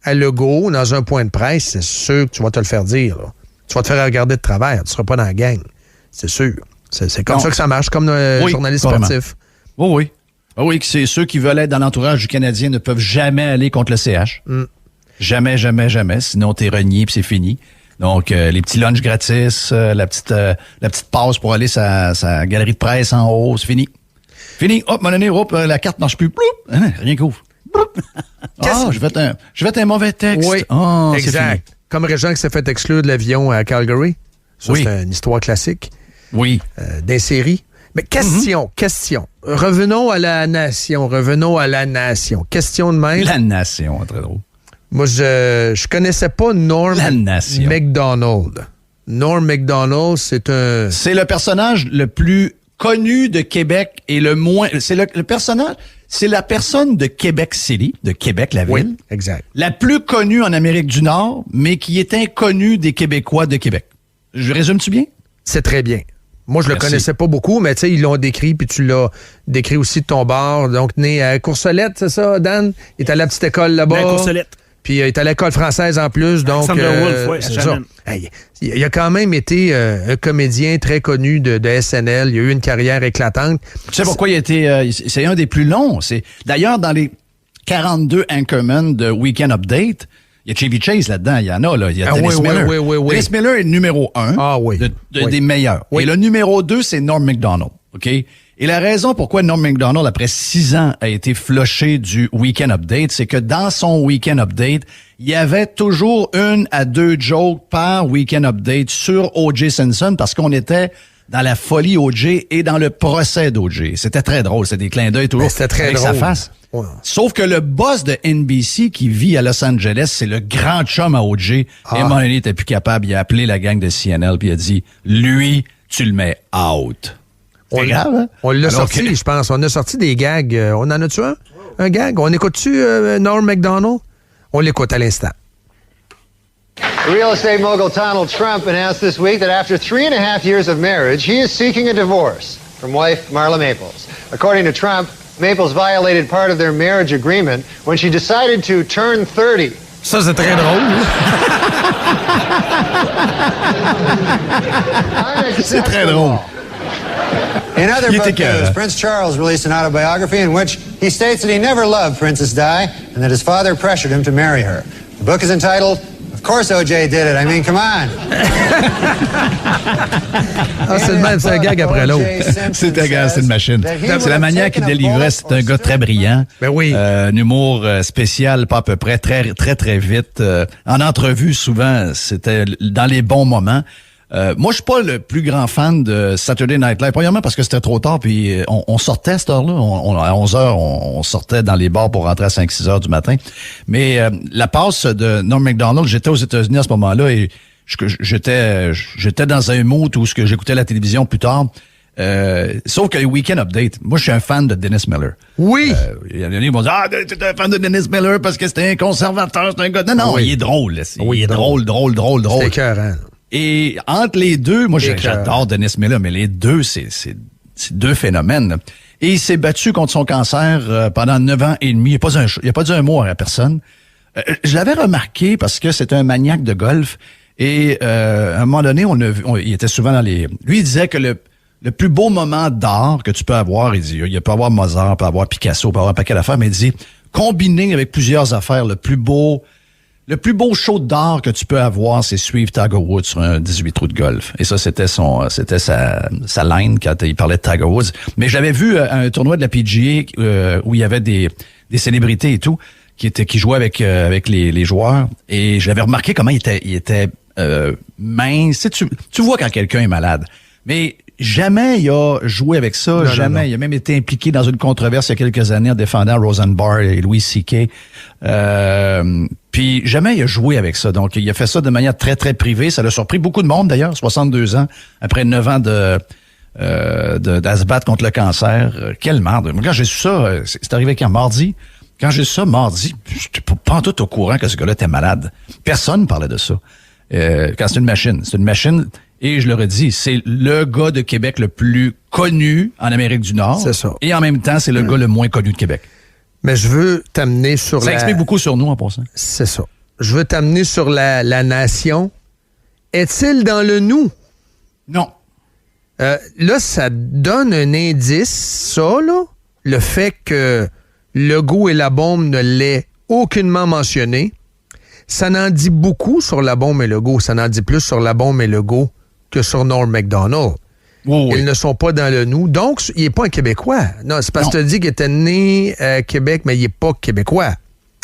à Legault dans un point de presse, c'est sûr que tu vas te le faire dire. Là. Tu vas te faire regarder de travers. Tu ne seras pas dans la gang. C'est sûr. C'est comme ça que ça marche, comme journaliste sportif. Oui. Oui, que c'est ceux qui veulent être dans l'entourage du Canadien ne peuvent jamais aller contre le CH. Jamais. Sinon, t'es renié puis c'est fini. Donc, les petits lunchs gratis, la petite passe pour aller sa galerie de presse en haut, c'est fini. Fini. Hop, mon année, la carte marche plus. Ploup, rien qu'ouvre. Je vais être un mauvais texte. Oui, exact. Comme Régent qui s'est fait exclure de l'avion à Calgary. Ça, c'est une histoire classique. Oui. Des séries. Mais question. Revenons à la nation. Question de même. La nation, très drôle. Moi, je connaissais pas Norm Macdonald. Norm Macdonald, c'est le personnage le plus connu de Québec et le moins... C'est le personnage... C'est la personne de Québec City, de Québec, la ville. Oui, exact. La plus connue en Amérique du Nord, mais qui est inconnue des Québécois de Québec. Je résume-tu bien? C'est très bien. Moi, je le connaissais pas beaucoup, mais tu sais, ils l'ont décrit, puis tu l'as décrit aussi de ton bord. Donc, né à Courcelette, c'est ça, Dan? Il est à la petite école là-bas. À Courcelette. Puis il est à l'école française en plus. Donc, Wolf, oui, c'est ça. Hey, il a quand même été un comédien très connu de SNL. Il a eu une carrière éclatante. Tu sais pourquoi il a été... c'est un des plus longs. D'ailleurs, dans les 42 Anchorman de Weekend Update, il y a Chevy Chase là-dedans. Il y en a, là. Il y a Dennis Miller. Oui. Dennis Miller est le numéro 1 des meilleurs. Oui. Et le numéro 2, c'est Norm Macdonald. OK? Et la raison pourquoi Norm Macdonald, après 6 ans, a été flushé du Weekend Update, c'est que dans son Weekend Update, il y avait toujours 1 à 2 jokes par Weekend Update sur O.J. Simpson parce qu'on était dans la folie O.J. et dans le procès d'O.J. C'était très drôle. C'était des clins d'œil toujours c'était très avec drôle. Sa face. Ouais. Sauf que le boss de NBC qui vit à Los Angeles, c'est le grand chum à O.J. Et à un moment donné, il était plus capable. Il a appelé la gang de CNL puis il a dit, lui, tu le mets out. C'est grave, hein? On l'a sorti, je pense. On a sorti des gags. On en a-tu un? Un gag? On écoute-tu Norm Macdonald? On l'écoute à l'instant. Real estate mogul Donald Trump announced this week that after 3.5 years of marriage, he is seeking a divorce from wife Marla Maples. According to Trump, Maples violated part of their marriage agreement when she decided to turn 30. Ça, c'est très drôle. C'est très drôle. In other book news, Prince Charles released an autobiography in which he states that he never loved Princess Di and that his father pressured him to marry her. The book is entitled, Of course O.J. did it. I mean, come on. C'est le même, c'est un gag après l'autre. C'est une machine. C'est la manière qu'il délivrait. C'est un gars très brillant. Ben oui. Un humour spécial, pas à peu près, très, très, très vite. En entrevue, souvent, c'était dans les bons moments. Moi, je suis pas le plus grand fan de Saturday Night Live. Premièrement, parce que c'était trop tard, puis on sortait à cette heure-là. À 11 heures, on sortait dans les bars pour rentrer à 5-6 heures du matin. Mais la passe de Norm Macdonald, j'étais aux États-Unis à ce moment-là et j'étais dans un mood où j'écoutais la télévision plus tard. Sauf que le Weekend Update, moi, je suis un fan de Dennis Miller. Oui. Il y en a qui vont dire, t'es un fan de Dennis Miller parce que c'était un conservateur, c'est un gars... Non, oui. Il est drôle. Là. Il est drôle. C'est écœurant. Et entre les deux, moi, j'adore Dennis Miller, mais les deux, c'est deux phénomènes. Et il s'est battu contre son cancer pendant 9 ans et demi. Il a pas dit un mot à personne. Je l'avais remarqué parce que c'était un maniaque de golf. Et à un moment donné, il était souvent dans les... Lui, il disait que le plus beau moment d'art que tu peux avoir, il dit, il peut avoir Mozart, il peut avoir Picasso, il peut avoir un paquet d'affaires, mais il dit, combiné avec plusieurs affaires, le plus beau show d'art que tu peux avoir, c'est suivre Tiger Woods sur un 18 trous de golf. Et ça, c'était sa line quand il parlait de Tiger Woods. Mais je l'avais vu à un tournoi de la PGA où il y avait des célébrités et tout qui jouaient avec les joueurs. Et j'avais remarqué comment il était mince. Tu vois quand quelqu'un est malade. Mais jamais il a joué avec ça. Non. Il a même été impliqué dans une controverse il y a quelques années en défendant Rosenbar et Louis C.K. Puis jamais il a joué avec ça. Donc, il a fait ça de manière très, très privée. Ça l'a surpris beaucoup de monde, d'ailleurs, 62 ans, après 9 ans de se battre contre le cancer. Quelle merde. Quand j'ai su ça, c'est arrivé quand? Mardi? Quand j'ai su ça, mardi, j'étais pas en tout au courant que ce gars-là était malade. Personne ne parlait de ça. Quand c'est une machine. C'est une machine, et je le redis, c'est le gars de Québec le plus connu en Amérique du Nord. C'est ça. Et en même temps, c'est le gars le moins connu de Québec. Mais je veux t'amener sur Ça explique beaucoup sur nous, en passant. C'est ça. Je veux t'amener sur la nation. Est-il dans le nous? Non. Là, ça donne un indice, ça, là. Le fait que Legault et la bombe ne l'aient aucunement mentionné. Ça n'en dit beaucoup sur la bombe et Legault. Ça n'en dit plus sur la bombe et Legault que sur Norm Macdonald. Oui. Ils ne sont pas dans le nous. Donc, il n'est pas un Québécois. Non, c'est parce que tu as dit qu'il était né à Québec, mais il n'est pas Québécois.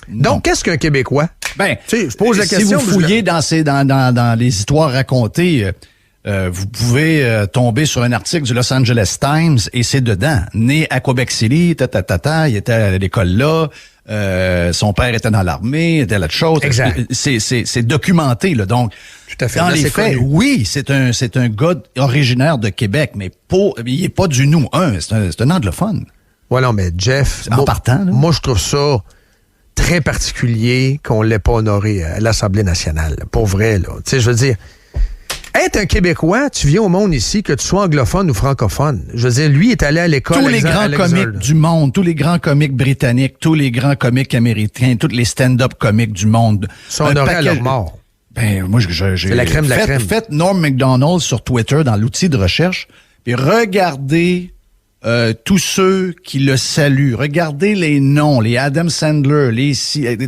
Non. Donc, qu'est-ce qu'un Québécois? Ben, tu sais, je pose la question. Si vous fouillez dans les histoires racontées, vous pouvez tomber sur un article du Los Angeles Times et c'est dedans. Né à Québec City, il était à l'école là, son père était dans l'armée, était là de choses. Exact. C'est documenté, là. Donc, tout à fait. dans là, les faits, connu. oui, c'est un gars originaire de Québec, mais il est pas du nous. C'est un anglophone. Voilà, mais Jeff, moi, je trouve ça très particulier qu'on ne l'ait pas honoré à l'Assemblée nationale. Pour vrai, là. Tu sais, je veux dire, Être un Québécois, tu viens au monde ici, que tu sois anglophone ou francophone. Je veux dire, lui est allé à l'école. Tous les grands comiques du monde, tous les grands comiques britanniques, tous les grands comiques américains, tous les stand-up comiques du monde. Sont honorés à leur mort. Ben, moi, j'ai c'est la crème de la crème. Faites Norm Macdonald sur Twitter dans l'outil de recherche, puis regardez tous ceux qui le saluent. Regardez les noms, les Adam Sandler,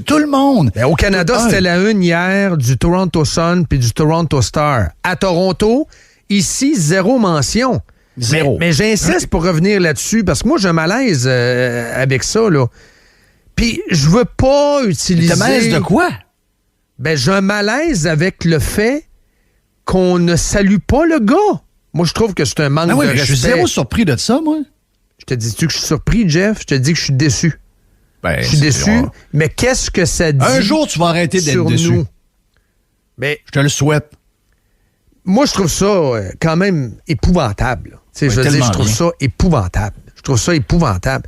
tout le monde. Ben, au Canada, c'était la une hier du Toronto Sun puis du Toronto Star. À Toronto, ici, 0 mention. 0. Mais j'insiste pour revenir là-dessus, parce que moi, j'ai un malaise avec ça, là. Puis, je veux pas utiliser... T'as malaise de quoi? Ben, j'ai un malaise avec le fait qu'on ne salue pas le gars. Moi, je trouve que c'est un manque de respect. Je suis zéro surpris de ça, moi. Je te dis-tu que je suis surpris, Jeff? Je te dis que je suis déçu. Ben, je suis déçu, mais qu'est-ce que ça dit? Un jour, tu vas arrêter d'être déçu. Nous? Ben, je te le souhaite. Moi, je trouve ça quand même épouvantable. Ouais, je trouve ça épouvantable. Je trouve ça épouvantable.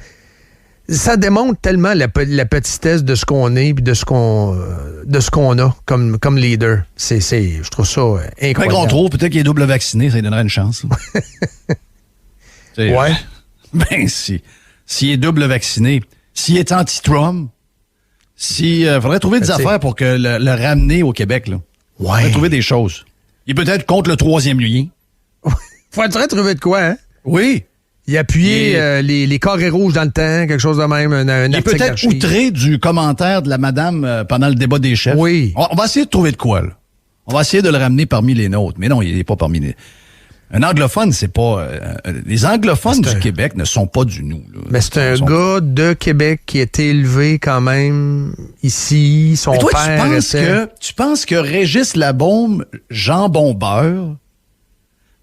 Ça démontre tellement la petitesse de ce qu'on est et de ce qu'on a comme leader. Je trouve ça incroyable. Fait qu'on trouve, peut-être qu'il est double vacciné, ça lui donnerait une chance. Ouais. Ben, s'il est double vacciné, s'il est anti-Trump, faudrait trouver des affaires pour que le ramener au Québec, là. Ouais. Faudrait trouver des choses. Il est peut-être contre le 3e lien. Faudrait trouver de quoi, hein? Oui. Il appuyait les carrés rouges dans le temps, quelque chose de même. Il est peut-être outré du commentaire de la madame pendant le débat des chefs. Oui. On va essayer de trouver de quoi, là. On va essayer de le ramener parmi les nôtres. Mais non, il n'est pas parmi les... Un anglophone, c'est pas... les anglophones du Québec ne sont pas du nous. Là. Mais c'est un gars de Québec qui a été élevé quand même ici. Son toi, père tu penses que Régis Labaume, jambon beurre,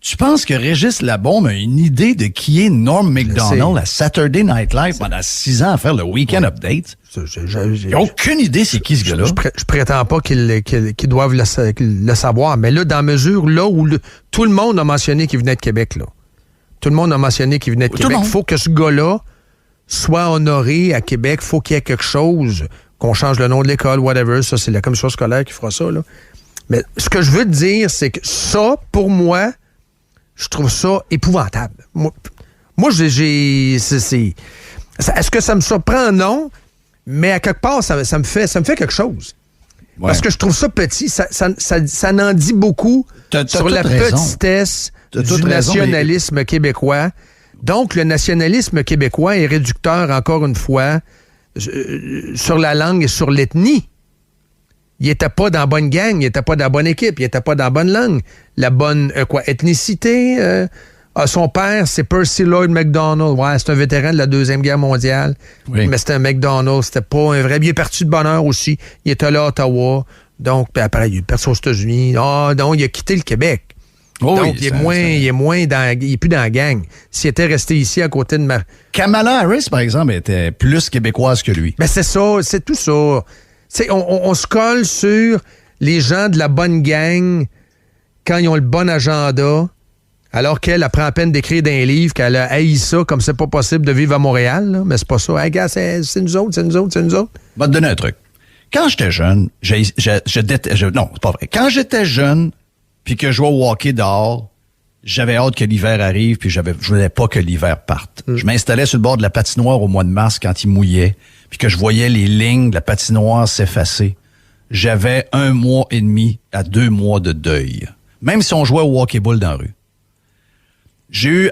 tu penses que Régis Labaume a une idée de qui est Norm Macdonald à Saturday Night Live pendant 6 ans à faire le Weekend Update? Il n'a aucune idée c'est qui ce gars-là. Je prétends pas qu'ils doivent le savoir, mais là, dans la mesure là où tout le monde a mentionné qu'il venait de Québec, là. Tout le monde a mentionné qu'il venait de Québec. Il faut que ce gars-là soit honoré à Québec. Il faut qu'il y ait quelque chose, qu'on change le nom de l'école, whatever. Ça, c'est la commission scolaire qui fera ça, là. Mais ce que je veux te dire, c'est que ça, pour moi, je trouve ça épouvantable. Moi est-ce que ça me surprend? Non. Mais à quelque part, ça me fait quelque chose. Ouais. Parce que je trouve ça petit. Ça n'en dit beaucoup sur la petitesse du nationalisme québécois. Donc, le nationalisme québécois est réducteur, encore une fois, sur la langue et sur l'ethnie. Il n'était pas dans la bonne gang, il n'était pas dans la bonne équipe, il n'était pas dans la bonne langue. La bonne, ethnicité. Son père, c'est Percy Lloyd Macdonald. Ouais, c'est un vétéran de la Deuxième Guerre mondiale. Oui. Mais c'était un McDonald, c'était pas un vrai. Il est parti de bonne heure aussi. Il était là à Ottawa. Donc, puis après, il est parti aux États-Unis. Donc, il a quitté le Québec. Oh, donc, il est plus dans la gang. S'il était resté ici à côté de Kamala Harris, par exemple, était plus québécoise que lui. Ben, c'est ça, c'est tout ça. On se colle sur les gens de la bonne gang quand ils ont le bon agenda, alors qu'elle prend la peine d'écrire dans un livre qu'elle a haï ça comme c'est pas possible de vivre à Montréal. Là. Mais c'est pas ça. Hey, gars, c'est nous autres. Je vais te donner un truc. Quand j'étais jeune, non, c'est pas vrai. Quand j'étais jeune, puis que je jouais au hockey dehors, j'avais hâte que l'hiver arrive, puis je voulais pas que l'hiver parte. Je m'installais sur le bord de la patinoire au mois de mars quand il mouillait, puis que je voyais les lignes de la patinoire s'effacer. J'avais 1 mois et demi à 2 mois de deuil. Même si on jouait au hockey-ball dans la rue.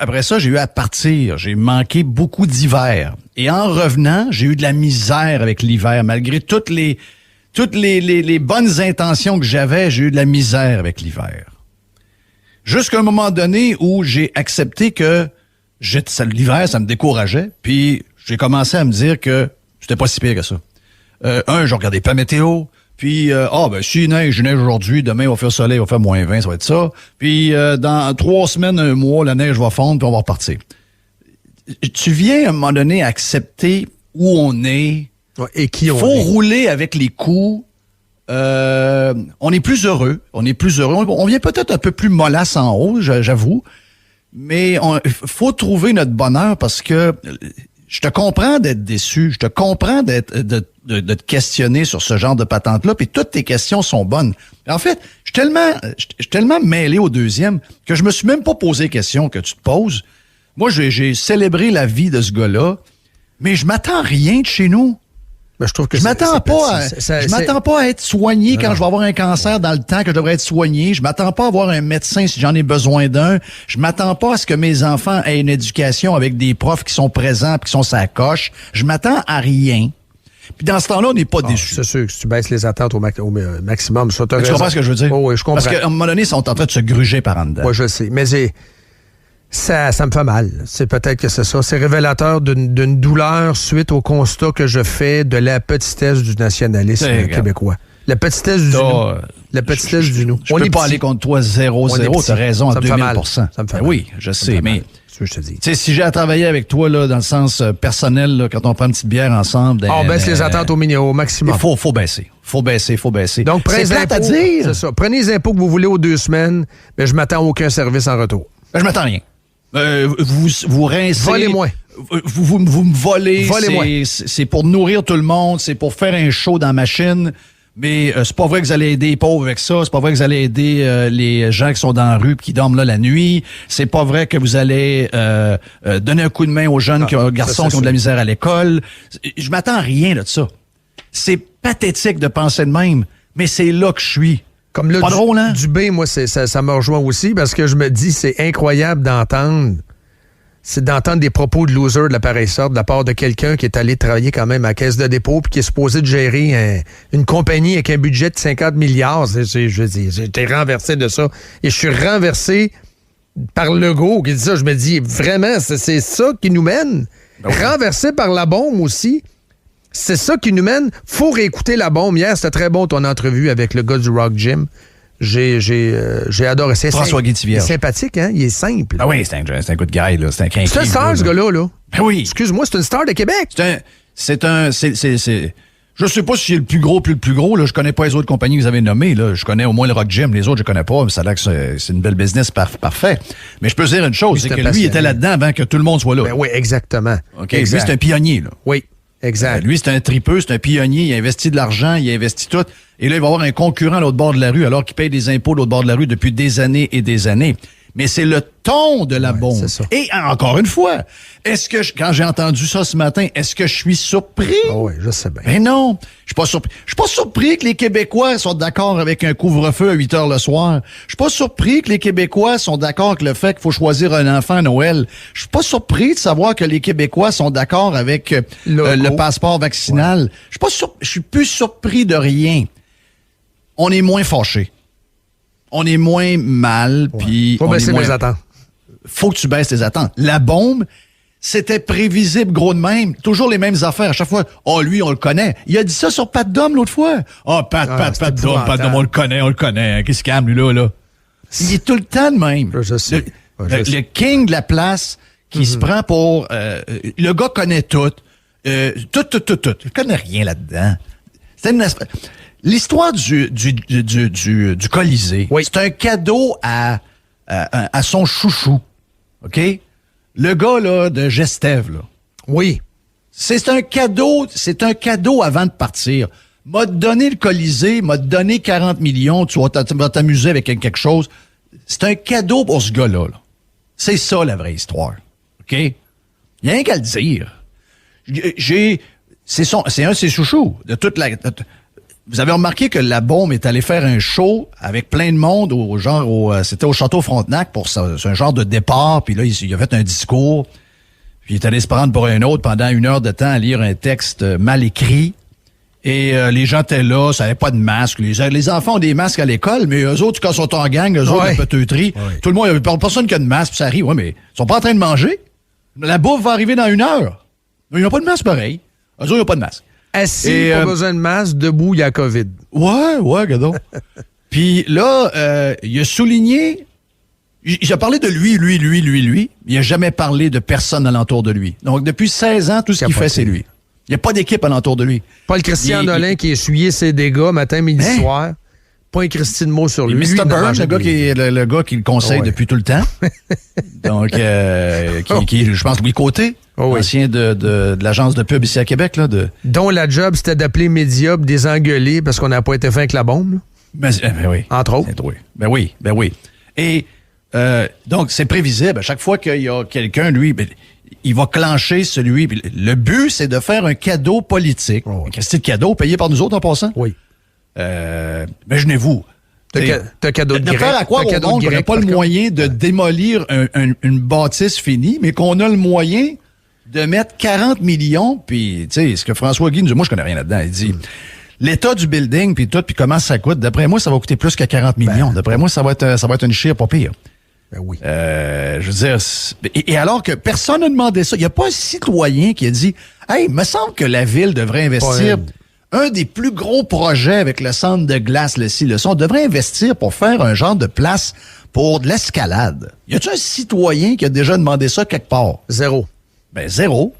Après ça, j'ai eu à partir. J'ai manqué beaucoup d'hiver. Et en revenant, j'ai eu de la misère avec l'hiver. Malgré toutes les bonnes intentions que j'avais, j'ai eu de la misère avec l'hiver. Jusqu'à un moment donné où j'ai accepté que l'hiver, ça me décourageait. Puis j'ai commencé à me dire que c'était pas si pire que ça. Je regardais pas météo. Puis, s'il neige aujourd'hui, demain, il va faire soleil, il va faire moins 20, ça va être ça. Puis, dans 3 semaines, 1 mois, la neige va fondre, puis on va repartir. Tu viens, à un moment donné, accepter où on est. Ouais, et qui on est. Faut rouler avec les coups. On est plus heureux. On vient peut-être un peu plus mollasse en haut, j'avoue. Mais faut trouver notre bonheur parce que je te comprends d'être déçu. Je te comprends de te questionner sur ce genre de patente-là, puis toutes tes questions sont bonnes. En fait, Je suis tellement mêlé au deuxième que je me suis même pas posé les questions que tu te poses. Moi, j'ai célébré la vie de ce gars-là, mais je m'attends à rien de chez nous. Ben, je trouve que je m'attends pas à être soigné quand je vais avoir un cancer dans le temps que je devrais être soigné. Je m'attends pas à avoir un médecin si j'en ai besoin d'un. Je m'attends pas à ce que mes enfants aient une éducation avec des profs qui sont présents et qui sont sa coche. Je m'attends à rien. Puis dans ce temps-là, on n'est pas déçus. C'est sûr que si tu baisses les attentes au maximum, ça t'as raison. Tu comprends ce que je veux dire? Oh, oui, je comprends. Parce qu'à un moment donné, ils sont en train de se gruger par en dedans. Oui, je sais. Mais ça me fait mal. C'est peut-être que c'est ça. C'est révélateur d'une douleur suite au constat que je fais de la petitesse du nationalisme québécois. La petitesse du nous. La petitesse du nous. Je peux pas aller contre toi 0-0. T'as raison, à 2000%. Ça me fait mal. Oui, je sais, mais... Je te dis. Si j'ai à travailler avec toi là, dans le sens personnel, là, quand on prend une petite bière ensemble... On baisse les attentes au maximum. Il faut baisser. Faut baisser. Donc, prenez les impôts, c'est ça. Prenez les impôts que vous voulez aux 2 semaines, mais je m'attends à aucun service en retour. Je m'attends à rien. Vous rincez... Volez-moi. Vous me volez. Volez-moi. C'est pour nourrir tout le monde. C'est pour faire un show dans la machine. Mais c'est pas vrai que vous allez aider les pauvres avec ça. C'est pas vrai que vous allez aider les gens qui sont dans la rue et qui dorment là la nuit. C'est pas vrai que vous allez donner un coup de main aux jeunes garçons qui ont de la misère à l'école. Je m'attends à rien là, de ça. C'est pathétique de penser de même, mais c'est là que je suis. Comme là, pas drôle, hein? Dubé, moi, ça me rejoint aussi parce que je me dis, c'est incroyable d'entendre des propos de loser de la pareille sorte de la part de quelqu'un qui est allé travailler quand même à la Caisse de dépôt puis qui est supposé de gérer une compagnie avec un budget de 50 milliards. Je dis, j'ai été renversé de ça. Et je suis renversé par Legault qui dit ça. Je me dis, vraiment, c'est ça qui nous mène. Ben oui. Renversé par la bombe aussi. C'est ça qui nous mène. Faut réécouter la bombe. Hier, c'était très bon ton entrevue avec le gars du Rock Gym. J'ai adoré. François Guy-Tivierge. Il est sympathique, hein? Il est simple. Ah oui, c'est un good guy, là. C'est un quinquille. C'est un star, ce gars-là, là. Ben oui. Excuse-moi, c'est une star de Québec. Je sais pas si c'est le plus gros là. Je connais pas les autres compagnies que vous avez nommées, là. Je connais au moins le Rock Gym. Les autres, je connais pas. Mais ça a l'air que c'est une belle business parfait. Mais je peux dire une chose, c'est que lui, il était là-dedans avant que tout le monde soit là. Ben oui, exactement. OK. Exact. Lui, c'est un pionnier, là. Oui. Exact. Lui, c'est un tripeux, c'est un pionnier, il a investi de l'argent, il a investi tout. Et là, il va avoir un concurrent à l'autre bord de la rue, alors qu'il paye des impôts de l'autre bord de la rue depuis des années et des années. Mais c'est le ton de la bombe. C'est ça. Et encore une fois, est-ce que, quand j'ai entendu ça ce matin, est-ce que je suis surpris? Oh oui, je sais bien. Ben non, je suis pas surpris. Je suis pas surpris que les Québécois soient d'accord avec un couvre-feu à 8 heures le soir. Je suis pas surpris que les Québécois sont d'accord avec le fait qu'il faut choisir un enfant à Noël. Je suis pas surpris de savoir que les Québécois sont d'accord avec le passeport vaccinal. Ouais. Je suis plus surpris de rien. On est moins fâchés. On est moins mal, puis... Faut baisser les attentes. Faut que tu baisses tes attentes. La bombe, c'était prévisible, gros de même. Toujours les mêmes affaires. À chaque fois, lui, on le connaît. Il a dit ça sur Pat Dom l'autre fois. Pat Dom, on le connaît. Qu'est-ce qu'il aime, lui, là? Il est tout le temps de même. Je sais. Le king de la place qui se prend pour... le gars connaît tout. Tout. Il connaît rien là-dedans. C'est une espèce... L'histoire du Colisée, oui. C'est un cadeau à son chouchou, OK? Le gars là de Gestève, là. Oui. C'est un cadeau avant de partir. M'a donné le Colisée, m'a donné 40 millions, tu vas t'amuser avec quelque chose. C'est un cadeau pour ce gars-là. Là. C'est ça la vraie histoire, OK? Il y a rien qu'à le dire. C'est un de ses chouchous de toute la... Vous avez remarqué que la bombe est allée faire un show avec plein de monde c'était au Château Frontenac pour ça. C'est un genre de départ, puis là, il a fait un discours, puis il est allé se prendre pour un autre pendant 1 heure de temps à lire un texte mal écrit. Et les gens étaient là, ça n'avait pas de masque. Les enfants ont des masques à l'école, mais eux autres, quand ils sont en gang, eux autres, la peteuterie, tout le monde, il n'y a personne qui a de masque, puis ça arrive. Ouais, mais ils sont pas en train de manger. La bouffe va arriver dans 1 heure. Ils n'ont pas de masque pareil. Eux autres, ils n'ont pas de masque. Assis, pas besoin de masque, debout, il y a COVID. Ouais, gadon. Puis là, il a souligné, il a parlé de lui. Il a jamais parlé de personne alentour de lui. Donc, depuis 16 ans, tout ce qu'il fait, c'est lui. Il n'y a pas d'équipe alentour de lui. Pas le Christian Nolin qui essuyait ses dégâts matin, midi, soir. Pas un Christine mot sur lui. Mr. Burns, le gars qui le conseille depuis tout le temps. Donc, je pense, Louis Côté, ancien de l'agence de pub ici à Québec. Là, dont la job, c'était d'appeler médias, des engueuler parce qu'on n'a pas été fin avec la bombe. Là. Ben oui. Entre autres. Ben oui. Et donc, c'est prévisible. À chaque fois qu'il y a quelqu'un, lui, il va clencher celui. Le but, c'est de faire un cadeau politique. Oh. Un cadeau payé par nous autres en passant. Oui. Imaginez-vous. T'as cadeau de grec. De faire à croire au monde qu'on n'a pas le moyen de démolir une bâtisse finie, mais qu'on a le moyen de mettre 40 millions, puis, tu sais, ce que François Guy nous dit, moi, je connais rien là-dedans, il dit, l'état du building, puis tout, puis comment ça coûte, d'après moi, ça va coûter plus que 40 millions. D'après moi, ça va être une chire pas pire. Ben oui. Je veux dire, et alors que personne n'a demandé ça, il n'y a pas un citoyen qui a dit, hey, il me semble que la ville devrait investir un des plus gros projets avec le centre de glace, le ci, le ça, on devrait investir pour faire un genre de place pour de l'escalade. Y a-t-il un citoyen qui a déjà demandé ça quelque part? Zéro. Ben, zéro.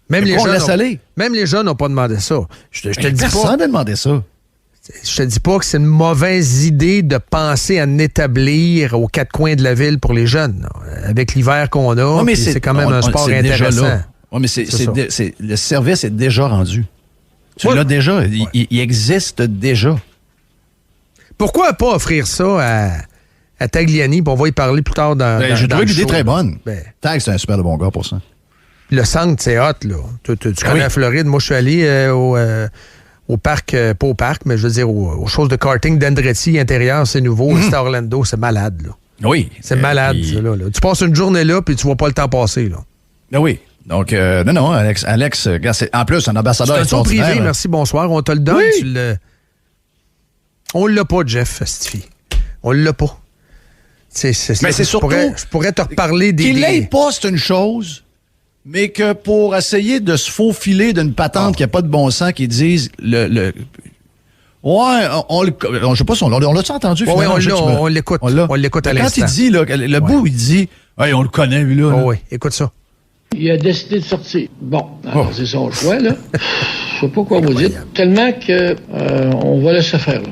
Même les jeunes n'ont pas demandé ça. Je te dis personne n'a demandé ça. Je te dis pas que c'est une mauvaise idée de penser à en établir aux quatre coins de la ville pour les jeunes. Non. Avec l'hiver qu'on a, c'est quand même un sport intéressant. Oui, mais le service est déjà rendu. Tu l'as déjà. Il existe déjà. Pourquoi pas offrir ça à Tagliani? On va y parler plus tard dans j'ai trouvé l'idée show. Très bonne. Tag, c'est un super de bon gars pour ça. Le centre, c'est hot, là. Tu connais la Floride. Moi, je suis allé au parc, pas au parc, mais je veux dire aux choses de karting d'Andretti intérieur, c'est nouveau. C'est à Orlando, c'est malade, là. Oui. C'est malade, ça, là. Tu passes une journée là, puis tu vois pas le temps passer, là. Ben oui. Donc, non, Alex, en plus, un ambassadeur extraordinaire. C'est un privé, merci, bonsoir. On te le donne, On l'a pas, Jeff Stifi. On l'a pas. Mais c'est surtout... Je pourrais te reparler des... Qu'il l'ait pas, c'est une chose... Mais que pour essayer de se faufiler d'une patente qui n'a pas de bon sens, qui disent Ouais, je sais pas si on l'a-tu entendu finalement? Oui, on l'écoute. On l'écoute à l'instant. Quand il dit, là, le bout, il dit hey, on le connaît, lui, là. Oui, écoute ça. Il a décidé de sortir. Bon, alors c'est son choix, là. Je sais pas quoi vous dire. Tellement que on va laisser faire, là.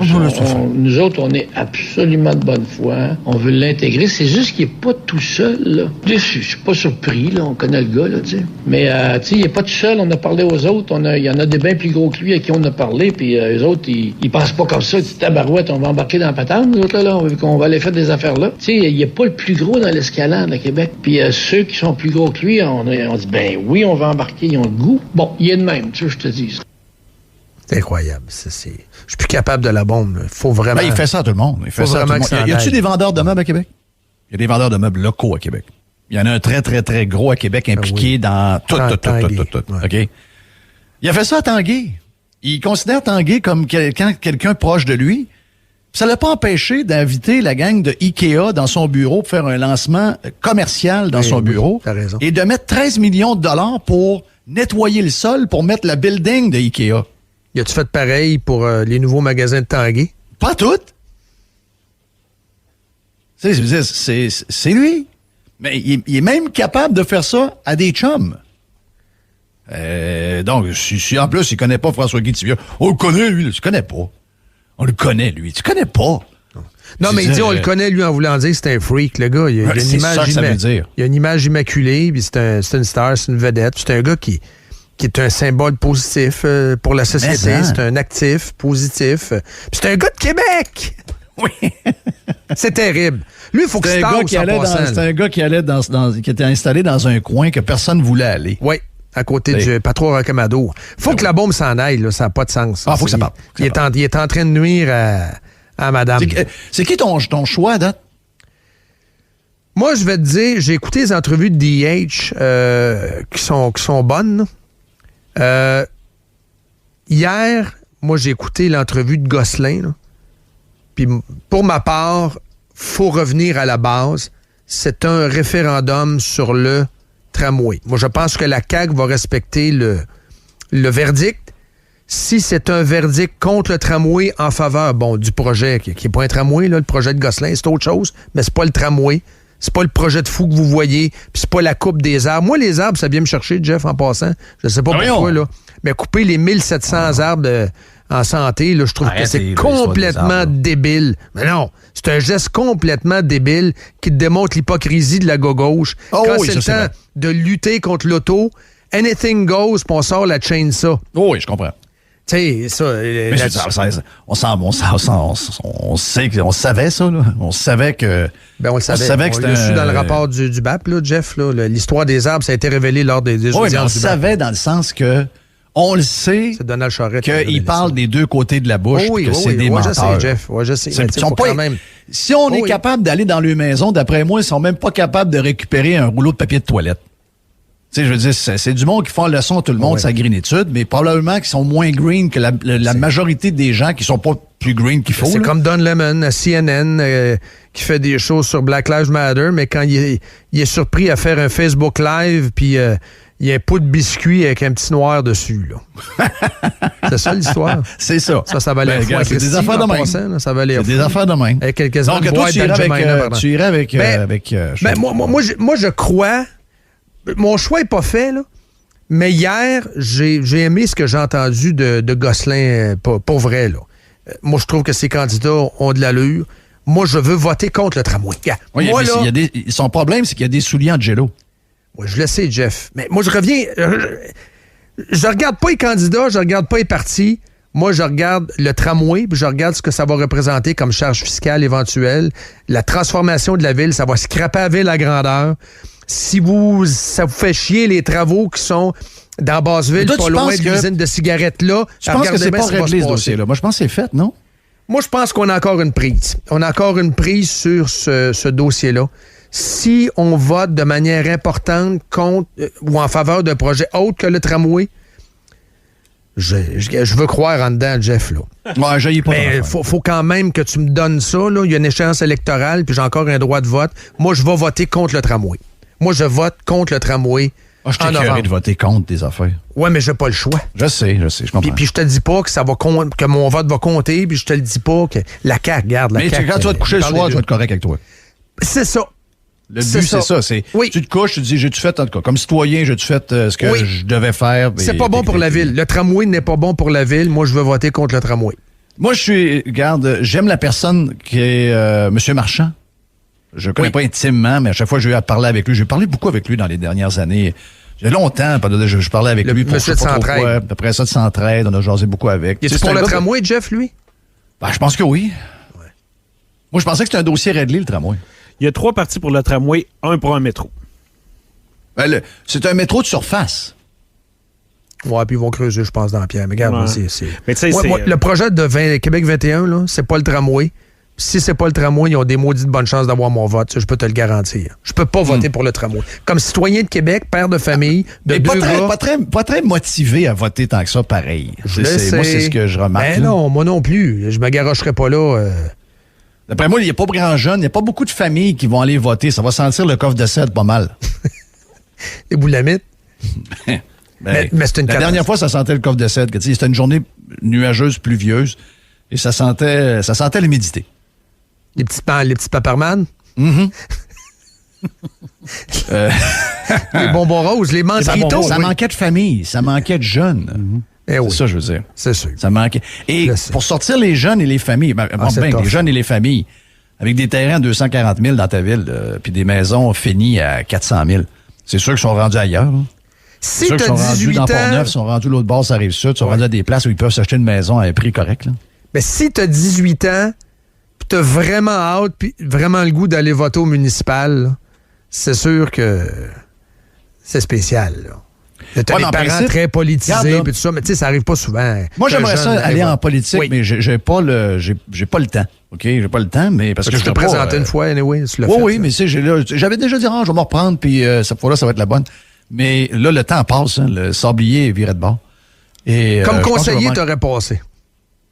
Nous autres, on est absolument de bonne foi. On veut l'intégrer. C'est juste qu'il n'est pas tout seul, là. Je suis pas surpris, là. On connaît le gars, là, tu sais. Mais, tu sais, il n'est pas tout seul. On a parlé aux autres. Il y en a des bien plus gros que lui à qui on a parlé. Puis, eux autres, ils pensent pas comme ça. Ils disent, tabarouette, on va embarquer dans la patente, nous autres, là. On va aller faire des affaires là. Tu sais, il n'est pas le plus gros dans l'escalade à Québec. Puis, ceux qui sont plus gros que lui, on dit, ben oui, on va embarquer. Ils ont le goût. Bon, il est de même, tu sais, je te dis. C'est incroyable. Je suis plus capable de la bombe. Il faut vraiment... il fait ça à tout le monde. Il fait ça à tout le monde. Y a-t-il des vendeurs de meubles à Québec? Il y a des vendeurs de meubles locaux à Québec. Il y en a un très, très, très gros à Québec impliqué dans tout. Ouais. OK? Il a fait ça à Tanguay. Il considère Tanguay comme quelqu'un proche de lui. Ça l'a pas empêché d'inviter la gang de Ikea dans son bureau pour faire un lancement commercial dans son bureau. T'as raison. Et de mettre 13 millions de dollars pour nettoyer le sol pour mettre la building de Ikea. Y a-tu fait pareil pour les nouveaux magasins de Tanguay? Pas toutes. C'est lui. Mais il est même capable de faire ça à des chums. Donc, si en plus, il connaît pas François Guy Tivia, on le connaît, lui. Tu connais pas. On le connaît, lui. Tu connais pas. Non, mais il dit on le connaît, lui, en voulant dire que c'est un freak, le gars. Il a une image ça veut dire. Il a une image immaculée, puis c'est une star, c'est une vedette. C'est un gars qui est un symbole positif pour la société. C'est un actif, positif. Puis c'est un gars de Québec! Oui. C'est terrible. Lui, il faut que c'est un gars qui était installé dans un coin que personne ne voulait aller. Oui. À côté du Patro Rocamadour. Faut que la bombe s'en aille, là, ça n'a pas de sens. Faut que ça parte. Il est en train de nuire à madame. C'est qui ton choix, Dan? Moi, je vais te dire, j'ai écouté les entrevues de DH qui sont bonnes. Hier, moi, j'ai écouté l'entrevue de Gosselin. Puis, pour ma part, faut revenir à la base. C'est un référendum sur le tramway. Moi, je pense que la CAQ va respecter le verdict. Si c'est un verdict contre le tramway en faveur, du projet, qui n'est pas un tramway, là, le projet de Gosselin, c'est autre chose, mais c'est pas le tramway. C'est pas le projet de fou que vous voyez, puis c'est pas la coupe des arbres. Moi, les arbres, ça vient me chercher, Jeff, en passant. Je sais pas pourquoi, là. Mais couper les 1700 arbres en santé, là, je trouve que c'est complètement débile. Mais non, c'est un geste complètement débile qui te démontre l'hypocrisie de la gauche. Quand c'est le temps de lutter contre l'auto, anything goes, puis on sort la chainsaw. Oh oui, je comprends. Tu sais, ça... On savait ça, là. On savait que... Ben, on le savait. On l'a su dans le rapport du BAP, là, Jeff. Là, l'histoire des arbres, ça a été révélé lors des audiences du BAP. On le savait dans le sens que on le sait c'est Donald Charette qu'il parle des deux côtés de la bouche que c'est des menteurs. Je sais, Jeff. Ouais, je sais. Si on est capable d'aller dans leur maison, d'après moi, ils sont même pas capables de récupérer un rouleau de papier de toilette. Tu sais, je veux dire, c'est du monde qui font leçon à tout le monde, sa greenitude, mais probablement qu'ils sont moins green que la majorité des gens qui sont pas plus green qu'il faut. C'est comme Don Lemon à CNN qui fait des choses sur Black Lives Matter, mais quand il est surpris à faire un Facebook Live, puis il y a un pot de biscuit avec un petit noir dessus. Là. C'est ça l'histoire? C'est ça. Ça valait c'est des affaires de même. Ça valait c'est des affaires de même. Avec quelques donc, toi, tu irais avec... moi, je crois... Mon choix n'est pas fait, là. Mais hier, j'ai aimé ce que j'ai entendu de Gosselin, pour vrai, là. Moi, je trouve que ces candidats ont de l'allure. Moi, je veux voter contre le tramway. Oui, moi, là, son problème, c'est qu'il y a des souliers en jello. Oui, je le sais, Jeff. Mais moi, je reviens... Je regarde pas les candidats, je regarde pas les partis. Moi, je regarde le tramway, puis je regarde ce que ça va représenter comme charge fiscale éventuelle. La transformation de la ville, ça va scraper la ville à grandeur. Si ça vous fait chier les travaux qui sont dans Basseville, pas loin de l'usine de cigarettes là, je pense que c'est pas réglé ce dossier-là. Moi, je pense que c'est fait, non? Moi, je pense qu'on a encore une prise. On a encore une prise sur ce dossier-là. Si on vote de manière importante contre ou en faveur d'un projet autre que le tramway, je veux croire en dedans, Jeff, là. Ouais, j'y pas. Mais faut quand même que tu me donnes ça, là. Il y a une échéance électorale, puis j'ai encore un droit de vote. Moi, je vais voter contre le tramway. Moi, je vote contre le tramway. Je t'ai curé de voter contre des affaires. Ouais, mais j'ai pas le choix. Je sais, je comprends. Puis je te dis pas que que mon vote va compter, puis je te le dis pas que la CAQ, regarde, la CAQ... Mais quand tu vas te coucher le soir, je vais être correct avec toi. C'est ça. Le but, c'est ça. Tu te couches, tu te dis, j'ai-tu fait, en tout cas, comme citoyen, j'ai-tu fait ce que je devais faire? C'est pas bon pour la ville. Le tramway n'est pas bon pour la ville. Moi, je veux voter contre le tramway. Moi, j'aime la personne qui est M. Marchand. Je ne connais pas intimement, mais à chaque fois que j'ai eu à parler avec lui, j'ai parlé beaucoup avec lui dans les dernières années. J'ai longtemps, je parlais avec lui pour Monsieur de Centraide. Après ça, de Centraide, on a jasé beaucoup avec. Est-ce pour le tramway, Jeff, lui? Ben, je pense que oui. Ouais. Moi, je pensais que c'était un dossier réglé, le tramway. Il y a 3 partis pour le tramway, 1 pour un métro. Ben, c'est un métro de surface. Ouais, puis ils vont creuser, je pense, dans la pierre. Mais regarde, Mais le projet de Québec 21, là, c'est pas le tramway. Si c'est pas le tramway, ils ont des maudites bonnes chances d'avoir mon vote. Ça, je peux te le garantir. Je peux pas voter pour le tramway. Comme citoyen de Québec, père de famille, pas très motivé à voter tant que ça, pareil. Moi, c'est ce que je remarque. Ben non, moi non plus. Je me garocherai pas là. D'après moi, il n'y a pas grand jeune, il n'y a pas beaucoup de familles qui vont aller voter. Ça va sentir le coffre de cèdre pas mal. Les boulamites? mais c'est une La dernière fois, ça sentait le coffre de cèdre. C'était une journée nuageuse, pluvieuse, et ça sentait l'humidité. Les petits paparman? Mm-hmm. Les bonbons roses, les mancebitos. Ça manquait de famille, ça manquait de jeunes. Mm-hmm. C'est ça, je veux dire. C'est sûr. Ça manquait. Et pour sortir les jeunes et les familles, les jeunes et les familles, avec des terrains à 240 000 dans ta ville, puis des maisons finies à 400 000, c'est sûr qu'ils sont rendus ailleurs. Hein. Si tu as 18 ans... Dans Port-Neuf, ils sont rendus l'autre bord, ça arrive sud, ils sont rendus à des places où ils peuvent s'acheter une maison à un prix correct. Là. Mais si tu as 18 ans, puis tu as vraiment hâte, puis vraiment le goût d'aller voter au municipal, là, c'est sûr que c'est spécial. Tu as des parents très politisés, puis tout ça, mais tu sais, ça arrive pas souvent. Moi, j'aimerais ça aller en politique, mais j'ai pas le temps. OK, j'ai pas le temps, mais parce que je te présentais une fois, anyway, tu l'as fait. Oui, mais j'avais déjà dit, je vais me reprendre, puis cette fois-là, ça va être la bonne. Mais là, le temps passe, hein, le sablier virait de bord. Et, comme conseiller, t'aurais passé.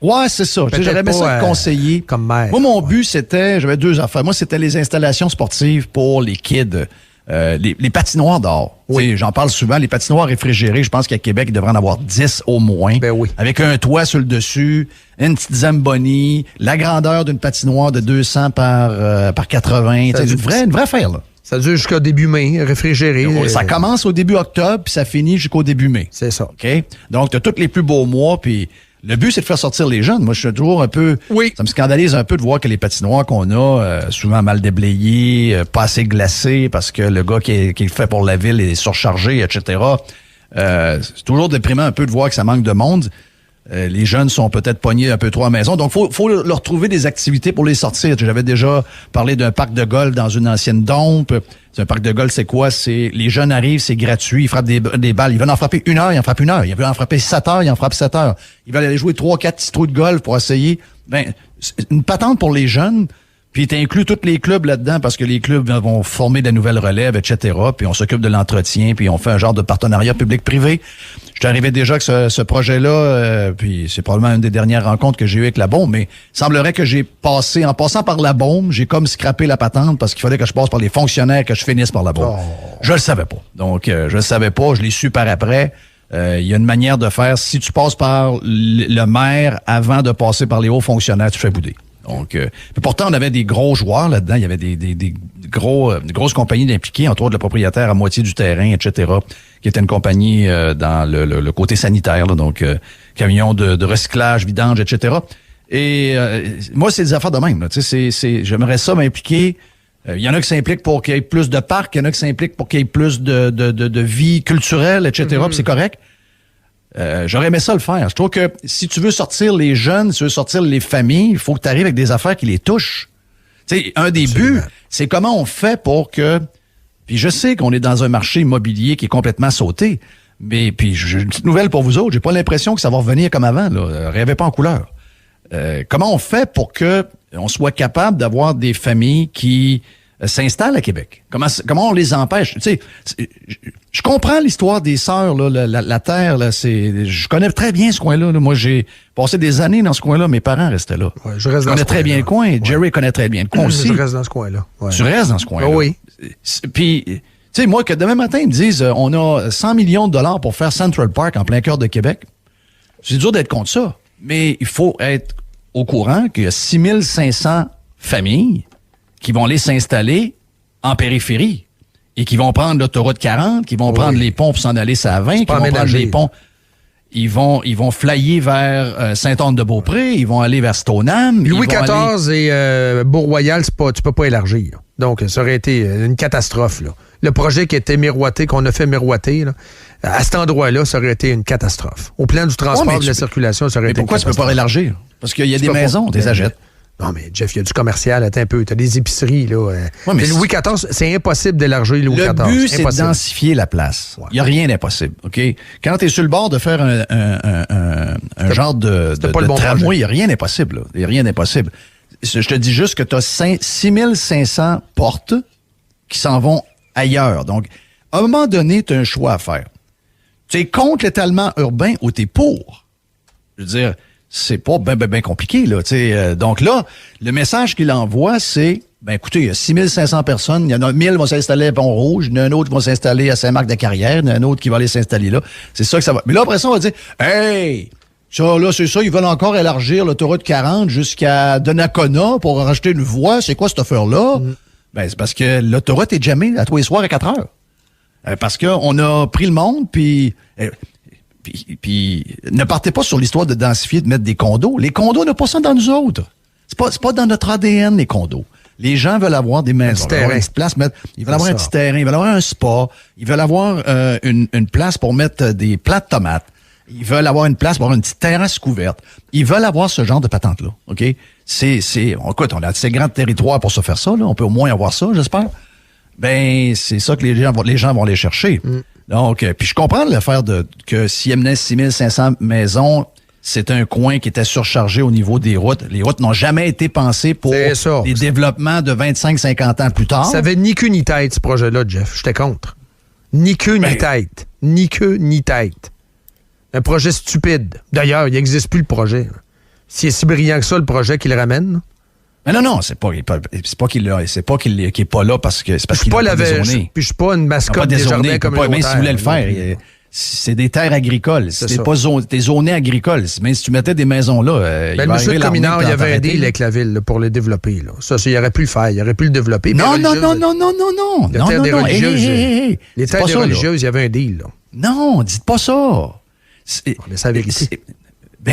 Ouais, c'est ça. J'aurais aimé ça être conseiller. Comme maire. Moi, mon but, j'avais 2 affaires. Moi, c'était les installations sportives pour les kids. Les patinoires dehors. Oui. J'en parle souvent. Les patinoires réfrigérées, je pense qu'à Québec, il devrait en avoir 10 au moins. Ben oui. Avec un toit sur le dessus, une petite zamboni, la grandeur d'une patinoire de 200 par 80. Une vraie affaire, là. Ça dure jusqu'au début mai, réfrigéré. Ça commence au début octobre, puis ça finit jusqu'au début mai. C'est ça. OK? Donc, tu as tous les plus beaux mois, puis le but, c'est de faire sortir les jeunes. Moi, je suis toujours un peu... Oui. Ça me scandalise un peu de voir que les patinoires qu'on a, souvent mal déblayées, pas assez glacées, parce que le gars qui le fait pour la ville est surchargé, etc. C'est toujours déprimant un peu de voir que ça manque de monde. Les jeunes sont peut-être pognés un peu trop à la maison. Donc, faut leur trouver des activités pour les sortir. J'avais déjà parlé d'un parc de golf dans une ancienne dompe. Un parc de golf, c'est quoi? C'est les jeunes arrivent, c'est gratuit, ils frappent des balles. Ils veulent en frapper 1 heure, ils en frappent 1 heure. Ils veulent en frapper 7 heures, ils en frappent 7 heures. Ils veulent aller jouer 3-4 petits trous de golf pour essayer. Ben, une patente pour les jeunes. Puis t'inclus tous les clubs là-dedans parce que les clubs vont former de nouvelles relèves, etc. Puis on s'occupe de l'entretien, puis on fait un genre de partenariat public-privé. Je suis arrivé déjà que ce projet-là, puis c'est probablement une des dernières rencontres que j'ai eues avec la Beaume, mais il semblerait que en passant par la Beaume, j'ai comme scrappé la patente parce qu'il fallait que je passe par les fonctionnaires, que je finisse par la Beaume. Je le savais pas. Donc, je le savais pas, je l'ai su par après. Il y a une manière de faire. Si tu passes par le maire avant de passer par les hauts fonctionnaires, tu fais bouder. Donc, mais pourtant, on avait des gros joueurs là-dedans. Il y avait des grosses compagnies d'impliqués, entre autres le propriétaire à moitié du terrain, etc., qui était une compagnie dans le côté sanitaire, là, donc camions de recyclage, vidange, etc. Et moi, c'est des affaires de même. Là, j'aimerais ça m'impliquer. Il y en a qui s'impliquent pour qu'il y ait plus de parcs, il y en a qui s'impliquent pour qu'il y ait plus de vie culturelle, etc., puis c'est correct. J'aurais aimé ça le faire. Je trouve que si tu veux sortir les jeunes, si tu veux sortir les familles, il faut que tu arrives avec des affaires qui les touchent. Tu sais, un des buts, c'est comment on fait pour que... Puis je sais qu'on est dans un marché immobilier qui est complètement sauté, mais puis j'ai une petite nouvelle pour vous autres. J'ai pas l'impression que ça va revenir comme avant. Là. Rêvez pas en couleur. Comment on fait pour que on soit capable d'avoir des familles qui s'installent à Québec? Comment on les empêche? Tu sais, je comprends l'histoire des sœurs, là, la terre, là, je connais très bien ce coin-là. Là. Moi, j'ai passé des années dans ce coin-là. Mes parents restaient là. Ouais, je connais très bien le coin. Ouais. Jerry connaît très bien le coin aussi. Je reste dans ce coin-là. Ouais. Tu restes dans ce coin-là. Oui. Puis, tu sais, moi, que demain matin, ils me disent, on a 100 millions de dollars pour faire Central Park en plein cœur de Québec. C'est dur d'être contre ça. Mais il faut être au courant qu'il y a 6500 familles qui vont aller s'installer en périphérie et qui vont prendre l'autoroute 40, qui vont prendre les ponts pour s'en aller à 20, qui vont prendre les ponts. Ils vont flyer vers Sainte-Anne-de-Beaupré, ils vont aller vers Stoneham. Louis XIV et Beau-Royal, tu peux pas élargir. Donc, ça aurait été une catastrophe. Là. Le projet qui a été miroité, qu'on a fait miroiter, là, à cet endroit-là, ça aurait été une catastrophe. Au plan du transport, de la circulation, ça aurait été une catastrophe. Pourquoi tu peux pas élargir? Parce qu'il y a des maisons, tu les achètes. Non, mais Jeff, il y a du commercial, attends un peu. Tu as des épiceries, là. Mais Louis XIV, c'est impossible d'élargir Louis XIV. Le but, c'est de densifier la place. Il n'y a rien d'impossible, OK? Quand tu es sur le bord de faire un genre de tramway, il n'y a rien d'impossible. Il n'y a rien d'impossible. Je te dis juste que tu as 6500 portes qui s'en vont ailleurs. Donc, à un moment donné, tu as un choix à faire. Tu es contre l'étalement urbain ou tu es pour? Je veux dire, c'est pas ben compliqué, là. Donc là, le message qu'il envoie, c'est, écoutez, il y a 6500 personnes, il y en a 1000 qui vont s'installer à Pont-Rouge, il y en a un autre qui va s'installer à Saint-Marc-de-Carrière, il y en a un autre qui va aller s'installer là. C'est ça que ça va. Mais là, après ça, on va dire, hey, ça, là, c'est ça, ils veulent encore élargir l'autoroute 40 jusqu'à Donnacona pour rajouter une voie. C'est quoi cette affaire-là? C'est parce que l'autoroute est jamais à tous les soirs à 4 heures. Parce qu'on a pris le monde, puis ne partez pas sur l'histoire de densifier, de mettre des condos. Les condos, on n'a pas ça dans nous autres. C'est pas dans notre ADN, les condos. Les gens veulent avoir des maisons, avoir une petite place, ils veulent avoir un petit terrain, ils veulent avoir un spa, ils veulent avoir une place pour mettre des plants de tomates, ils veulent avoir une place pour avoir une petite terrasse couverte. Ils veulent avoir ce genre de patente-là, OK? Écoute, on a assez grand territoire pour se faire ça, là. On peut au moins avoir ça, j'espère. C'est ça que les gens vont aller chercher. Donc, puis je comprends l'affaire que s'il y amenait 6500 maisons, c'est un coin qui était surchargé au niveau des routes. Les routes n'ont jamais été pensées pour des développements de 25-50 ans plus tard. Ça avait ni queue ni tête, ce projet-là, Jeff. J'étais contre. Ni queue ni tête. Ni queue ni tête. Un projet stupide. D'ailleurs, il n'existe plus le projet. S'il est si brillant que ça, le projet qu'il ramène... Mais non, c'est pas qu'il est pas là parce que c'est parce qu'il n'a pas dézoné. Puis je suis pas une mascotte des jardins communautaires. Même s'il voulait le faire, c'est des terres agricoles. T'es zoné agricole. Même si tu mettais des maisons là, le monsieur de Communard, il y avait un deal avec la ville là, pour le développer. Là. Ça, il aurait pu le faire. Il aurait pu le développer. Non. Les terres des religieuses, les terres des religieuses, il y avait un deal. Là. Non, dites pas ça. Mais c'est la vérité.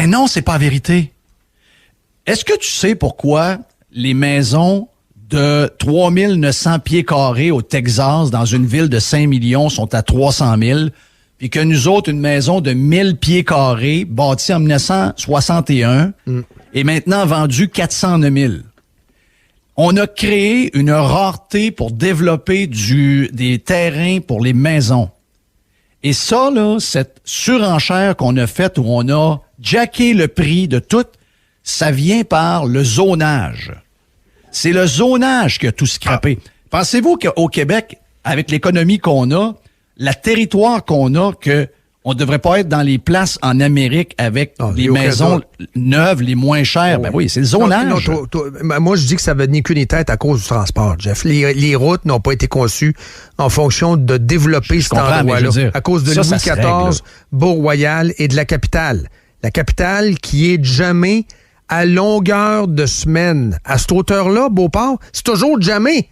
Non, c'est pas la vérité. Est-ce que tu sais pourquoi les maisons de 3900 pieds carrés au Texas, dans une ville de 5 millions, sont à 300 000, puis que nous autres, une maison de 1000 pieds carrés, bâtie en 1961, est maintenant vendue 409 000. On a créé une rareté pour développer des terrains pour les maisons. Et ça, là, cette surenchère qu'on a faite où on a jacké le prix de tout, ça vient par le zonage. C'est le zonage qui a tout scrappé. Pensez-vous qu'au Québec, avec l'économie qu'on a, le territoire qu'on a, que on ne devrait pas être dans les places en Amérique avec les maisons neuves, les moins chères. Ben oui, c'est le zonage. Moi, je dis que ça va ni queue ni tête à cause du transport, Jeff. Les routes n'ont pas été conçues en fonction de développer cet endroit-là. À cause de Louis XIV, Beau-Royal et de la capitale. La capitale qui est jamais à longueur de semaine. À cette hauteur-là, Beauport, c'est toujours jamais.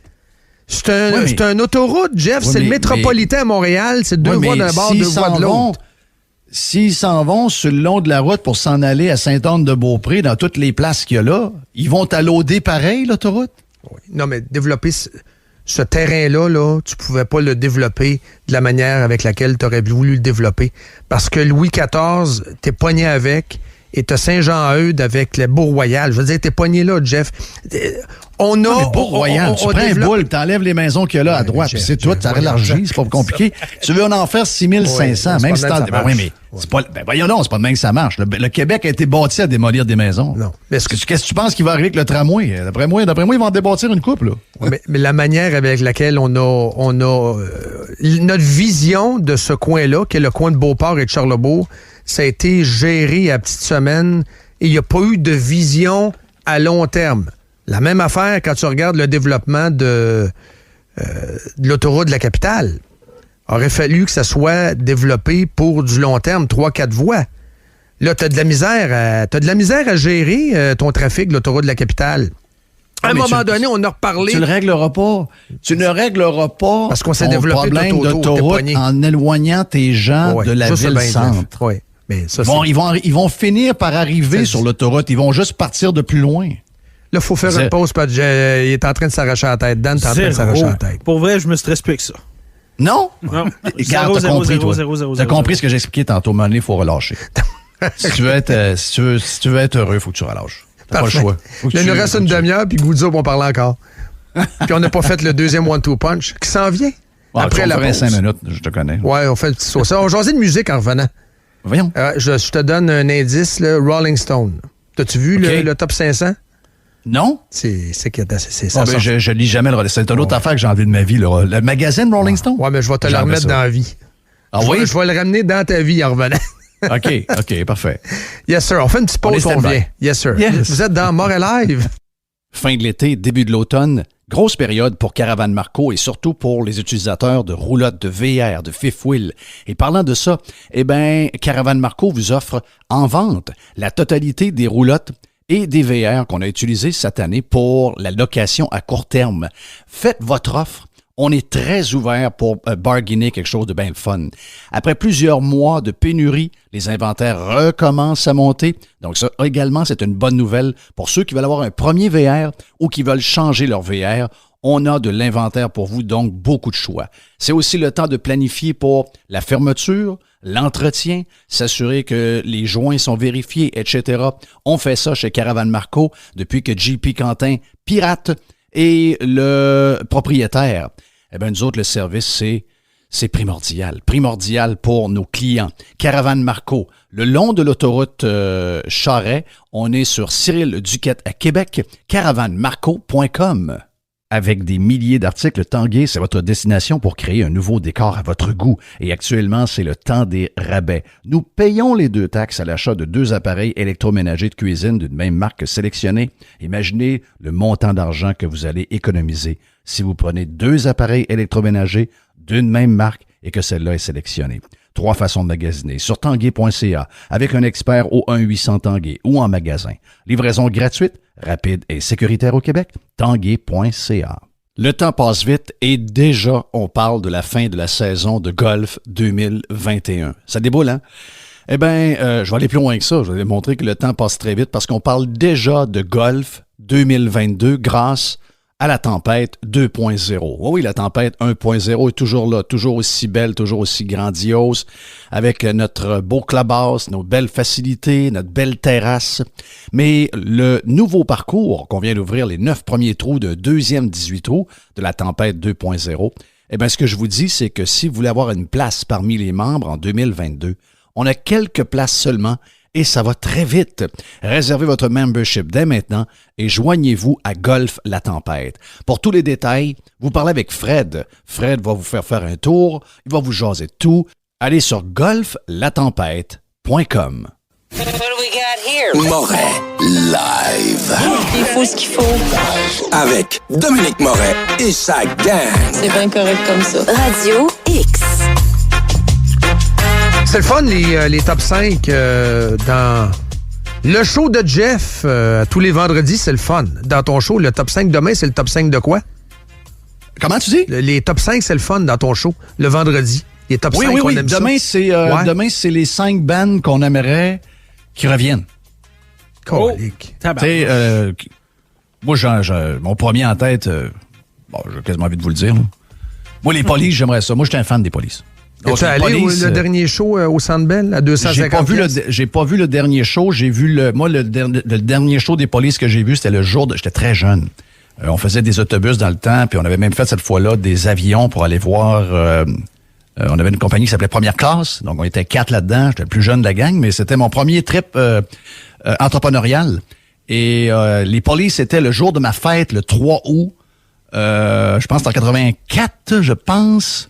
C'est un autoroute, Jeff. C'est le métropolitain à Montréal. C'est 2 voies d'un bord, 2 voies de l'autre. S'ils s'en vont sur le long de la route pour s'en aller à Sainte-Anne-de-Beaupré, dans toutes les places qu'il y a là, ils vont t'alloder pareil, l'autoroute? Oui. Non, mais développer ce terrain-là, là, tu pouvais pas le développer de la manière avec laquelle tu aurais voulu le développer. Parce que Louis XIV, t'es pogné avec, et t'as Saint-Jean-Eudes avec le Beau-Royal. Je veux dire, t'es pogné là, Jeff. On a... Beau-Royal, tu prends un boule, t'enlèves les maisons qu'il y a là à droite, puis c'est tout, ça élargit, c'est pas compliqué. Tu veux en faire 6500, même si t'en... Oui, mais c'est pas... Ben voyons donc, c'est pas de même que ça marche. Le Québec a été bâti à démolir des maisons. Non. Qu'est-ce que tu penses qu'il va arriver avec le tramway? D'après moi, ils vont en débâtir une couple, là. Ouais, mais la manière avec laquelle on a notre vision de ce coin-là, qui est le coin de Beauport et de Charlebourg, ça a été géré à petite semaine et il n'y a pas eu de vision à long terme. La même affaire quand tu regardes le développement de l'autoroute de la capitale. Aurait fallu que ça soit développé pour du long terme, 3-4 voies. Là, t'as de la misère à gérer ton trafic de l'autoroute de la capitale. À un moment donné, on a reparlé. Tu le régleras pas. Tu ne régleras pas parce qu'on s'est développé le problème d'autoroute en éloignant tes gens de la ville-centre. Oui. Mais ça, ils vont finir par arriver sur l'autoroute. Ils vont juste partir de plus loin. Là, il faut faire une pause parce qu'il est en train de s'arracher la tête. Dan est en train de s'arracher la tête. Pour vrai, je me stresse plus que ça. Non? Regarde, t'as compris ce que j'expliquais tantôt. Il faut relâcher. si tu veux être heureux, il faut que tu relâches. T'as pas le choix. Il nous reste une demi-heure, puis Goudzo va en parler encore. Puis on n'a pas fait le deuxième one-two punch qui s'en vient. Après la pause. 5 minutes, je te connais. Ouais, on fait le petit saut. On va jaser de musique en revenant. Voyons. Je te donne un indice, là, Rolling Stone. T'as-tu vu le top 500? Non. C'est ça. Je lis jamais le Rolling Stone. C'est une autre affaire que j'ai envie de ma vie. Le magazine Rolling Stone? Ouais, mais je vais te le remettre dans la vie. Ah oui? Je vais le ramener dans ta vie en revenant. OK, parfait. Yes, sir. On fait une petite pause, on revient. Yes, sir. Yes. Vous êtes dans Montréal Live. Fin de l'été, début de l'automne, grosse période pour Caravane Marco et surtout pour les utilisateurs de roulottes, de VR, de fifth wheel. Et parlant de ça, Caravane Marco vous offre en vente la totalité des roulottes et des VR qu'on a utilisées cette année pour la location à court terme. Faites votre offre. On est très ouvert pour bargainer quelque chose de bien le fun. Après plusieurs mois de pénurie, les inventaires recommencent à monter. Donc ça également, c'est une bonne nouvelle pour ceux qui veulent avoir un premier VR ou qui veulent changer leur VR. On a de l'inventaire pour vous, donc beaucoup de choix. C'est aussi le temps de planifier pour la fermeture, l'entretien, s'assurer que les joints sont vérifiés, etc. On fait ça chez Caravane Marco depuis que JP Quentin pirate et le propriétaire. Nous autres, le service, c'est primordial. Primordial pour nos clients. Caravane Marco, le long de l'autoroute Charret, on est sur Cyril Duquette à Québec, caravanemarco.com. Avec des milliers d'articles, Tanguay, c'est votre destination pour créer un nouveau décor à votre goût. Et actuellement, c'est le temps des rabais. Nous payons les 2 taxes à l'achat de 2 appareils électroménagers de cuisine d'une même marque sélectionnée. Imaginez le montant d'argent que vous allez économiser si vous prenez 2 appareils électroménagers d'une même marque et que celle-là est sélectionnée. 3 façons de magasiner sur tanguay.ca avec un expert au 1-800 Tanguay ou en magasin. Livraison gratuite, rapide et sécuritaire au Québec, tanguay.ca. Le temps passe vite et déjà on parle de la fin de la saison de golf 2021. Ça déboule, hein? Je vais aller plus loin que ça. Je vais montrer que le temps passe très vite parce qu'on parle déjà de golf 2022 grâce à la tempête 2.0. Oui, la tempête 1.0 est toujours là, toujours aussi belle, toujours aussi grandiose, avec notre beau clubhouse, nos belles facilités, notre belle terrasse. Mais le nouveau parcours qu'on vient d'ouvrir, les 9 premiers trous d'un deuxième 18 trous de la tempête 2.0, eh bien, ce que je vous dis, c'est que si vous voulez avoir une place parmi les membres en 2022, on a quelques places seulement et ça va très vite. Réservez votre membership dès maintenant et joignez-vous à Golf La Tempête. Pour tous les détails, vous parlez avec Fred. Fred va vous faire un tour, il va vous jaser de tout. Allez sur golflatempête.com. Moret live. Il faut ce qu'il faut. Avec Dominique Moret et sa gang. C'est bien correct comme ça. Radio X. C'est le fun, les top 5 dans le show de Jeff. Tous les vendredis, c'est le fun. Dans ton show, le top 5 demain, c'est le top 5 de quoi? Comment tu dis? Les top 5, c'est le fun dans ton show, le vendredi. Les top 5 qu'on aime demain, ça. Demain, c'est les 5 bands qu'on aimerait qui reviennent. Colique. Moi, mon premier en tête, j'ai quasiment envie de vous le dire. Là. Moi, les Polices, j'aimerais ça. Moi, j'étais un fan des Polices. Es-tu allé le dernier show au Centre Bell à 250 J'ai pas vu le dernier show. J'ai vu le dernier show des Polices que j'ai vu, c'était le jour j'étais très jeune. On faisait des autobus dans le temps, puis on avait même fait cette fois-là des avions pour aller voir. On avait une compagnie qui s'appelait Première Classe, donc on était 4 là-dedans. J'étais le plus jeune de la gang, mais c'était mon premier trip entrepreneurial. Et les Polices, c'était le jour de ma fête, le 3 août. Je pense que c'était en 84, je pense.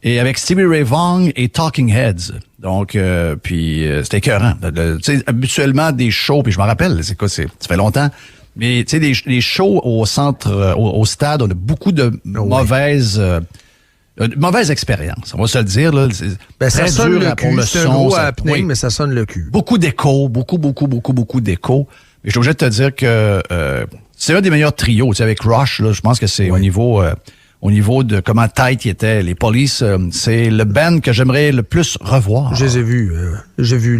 Et avec Stevie Ray Vaughan et Talking Heads. Donc, c'était écœurant. Tu sais, habituellement, des shows, puis je me rappelle, ça fait longtemps, mais tu sais, des shows au centre, au stade, on a beaucoup de mauvaises expériences. On va se le dire, là. Ça sonne le cul. C'est un gros happening, mais ça sonne le cul. Beaucoup d'écho, beaucoup d'écho. Mais je suis obligé de te dire que c'est un des meilleurs trios. Tu sais, avec Rush, là, je pense que c'est au niveau de comment tight ils étaient. Les Polices, c'est le band que j'aimerais le plus revoir. Je les ai vus. J'ai vu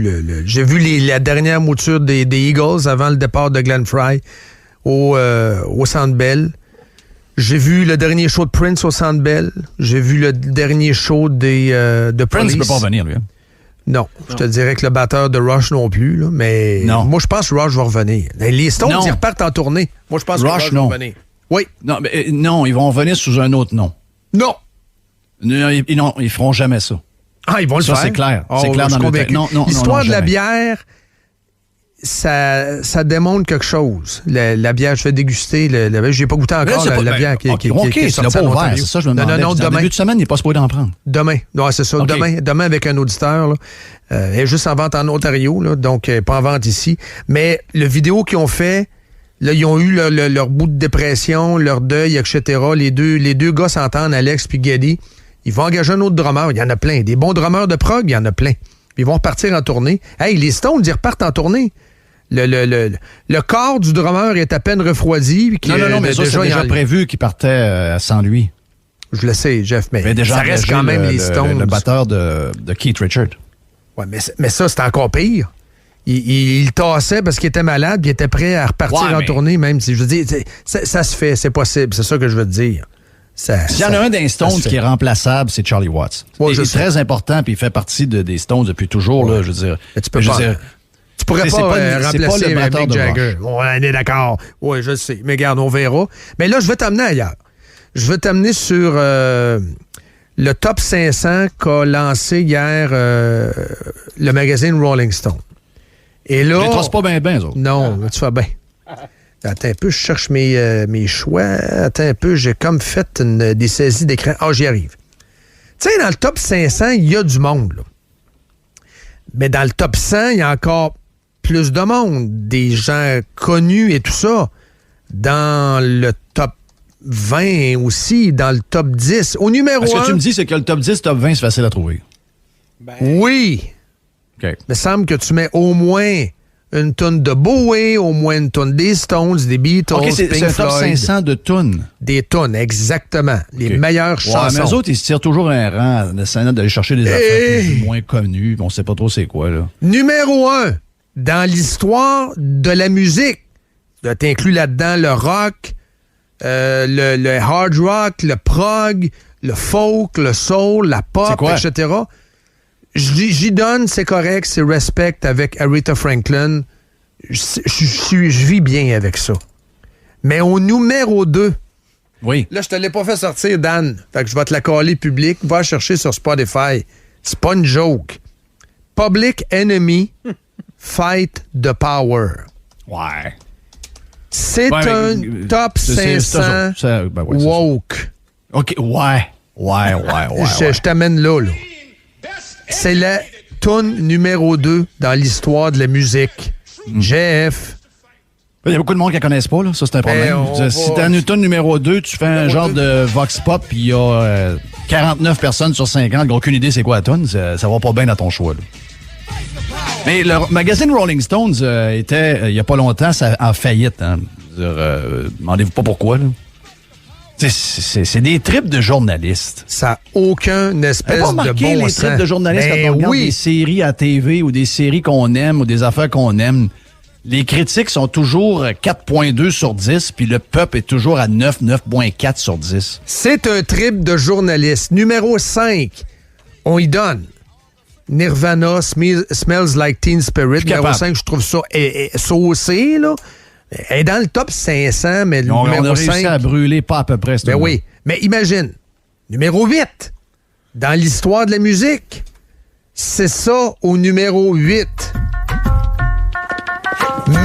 la dernière mouture des Eagles avant le départ de Glenn Frey au Centre Bell. J'ai vu le dernier show de Prince au Centre Bell. J'ai vu le dernier show de Prince Police. ne peut pas revenir, lui. Hein? Non, je te dirais que le batteur de Rush non plus, là, mais moi, je pense que Rush va revenir. Les Stones, ils repartent en tournée. Moi, je pense que Rush va revenir. Oui. Non, mais non, ils vont venir sous un autre nom. Non. Non, ils feront jamais ça. Ah, ils vont le faire. Ça, c'est clair. C'est clair dans le texte. Non, l'histoire de la jamais. bière, ça démontre quelque chose. La bière, je fais déguster. J'ai pas goûté encore la bière qui est sortie pas en ouvert, Ontario. c'est ça, je me demandais. Non, demain. Début de semaine, il n'est pas supposé d'en prendre. Demain. Non, c'est ça. Okay. Demain avec un auditeur. Là. Elle est juste en vente en Ontario, là, donc pas en vente ici. Mais le vidéo qu'ils ont fait, là, ils ont eu leur bout de dépression, leur deuil, etc. Les deux gars s'entendent, Alex puis Geddy. Ils vont engager un autre drummer. Il y en a plein. Des bons drummers de prog, il y en a plein. Ils vont repartir en tournée. Hey, les Stones, ils repartent en tournée. Le corps du drummer est à peine refroidi. Non, mais ça, c'est déjà prévu qu'il partait sans lui. Je le sais, Jeff, mais déjà ça reste quand même les Stones. Le batteur de Keith Richards. Ouais, mais ça, c'est encore pire. Il tassait parce qu'il était malade, puis il était prêt à repartir en tournée, même si, je veux dire, ça se fait, c'est possible, c'est ça que je veux te dire. S'il y en a un des Stones qui est remplaçable, c'est Charlie Watts. Ouais, il est très important, puis il fait partie des Stones depuis toujours, là, je veux dire. Mais tu pourrais pas remplacer Mick Jagger. On est d'accord. Oui, je le sais. Mais regarde, on verra. Mais là, je vais t'amener ailleurs. Je vais t'amener sur le top 500 qu'a lancé hier le magazine Rolling Stone. Et là, je les trace pas bien, ça. Non, tu fais bien. Attends un peu, je cherche mes choix. Attends un peu, j'ai comme fait des saisies d'écran. Ah, j'y arrive. Tu sais, dans le top 500, il y a du monde, là. Mais dans le top 100, il y a encore plus de monde. Des gens connus et tout ça. Dans le top 20 aussi, dans le top 10. Au numéro 1... Ce que tu me dis, c'est que le top 10, top 20, c'est facile à trouver. Oui. Okay. Il me semble que tu mets au moins une tonne de Bowie, au moins une tonne des Stones, des Beatles, Pink Floyd. C'est un top 500 de tonnes. Des tonnes, exactement. Les meilleures chansons. Mais eux autres, ils se tirent toujours un rang en essayant d'aller chercher des affaires plus ou moins connues. On sait pas trop c'est quoi, là. Numéro 1, dans l'histoire de la musique. T'inclus là-dedans le rock, le hard rock, le prog, le folk, le soul, la pop, etc. J'y donne, c'est correct, c'est respect avec Aretha Franklin. Je vis bien avec ça. Mais au numéro 2, oui. Là, je te l'ai pas fait sortir, Dan. Fait que je vais te la coller public. Va chercher sur Spotify. C'est pas une joke. Public Enemy, Fight the Power. Ouais. C'est un top 500 woke. OK, ouais. Je t'amène là. C'est la tune numéro 2 dans l'histoire de la musique. GF. Il y a beaucoup de monde qui ne la connaissent pas, là. Ça, c'est un problème. Si t'es en Newton numéro 2, tu fais un genre de vox pop, puis il y a 49 personnes sur 50 qui n'ont aucune idée c'est quoi la tune. Ça va pas bien dans ton choix, là. Mais le magazine Rolling Stones était, il n'y a pas longtemps, en faillite. Hein. Demandez-vous pas pourquoi, là. C'est des tripes de journalistes. Ça n'a aucun espèce de bon sens. Les tripes de journalistes quand on regarde des séries à TV ou des séries qu'on aime ou des affaires qu'on aime. Les critiques sont toujours 4.2 sur 10, puis le peuple est toujours à 9.4 sur 10. C'est un trip de journaliste. Numéro 5, on y donne. Nirvana, Smells Like Teen Spirit. Numéro 5, je trouve ça saucé, là. Elle est dans le top 500, mais le numéro 5... On a réussi à brûler pas à peu près. Ben oui, mais imagine, numéro 8, dans l'histoire de la musique, c'est ça au numéro 8.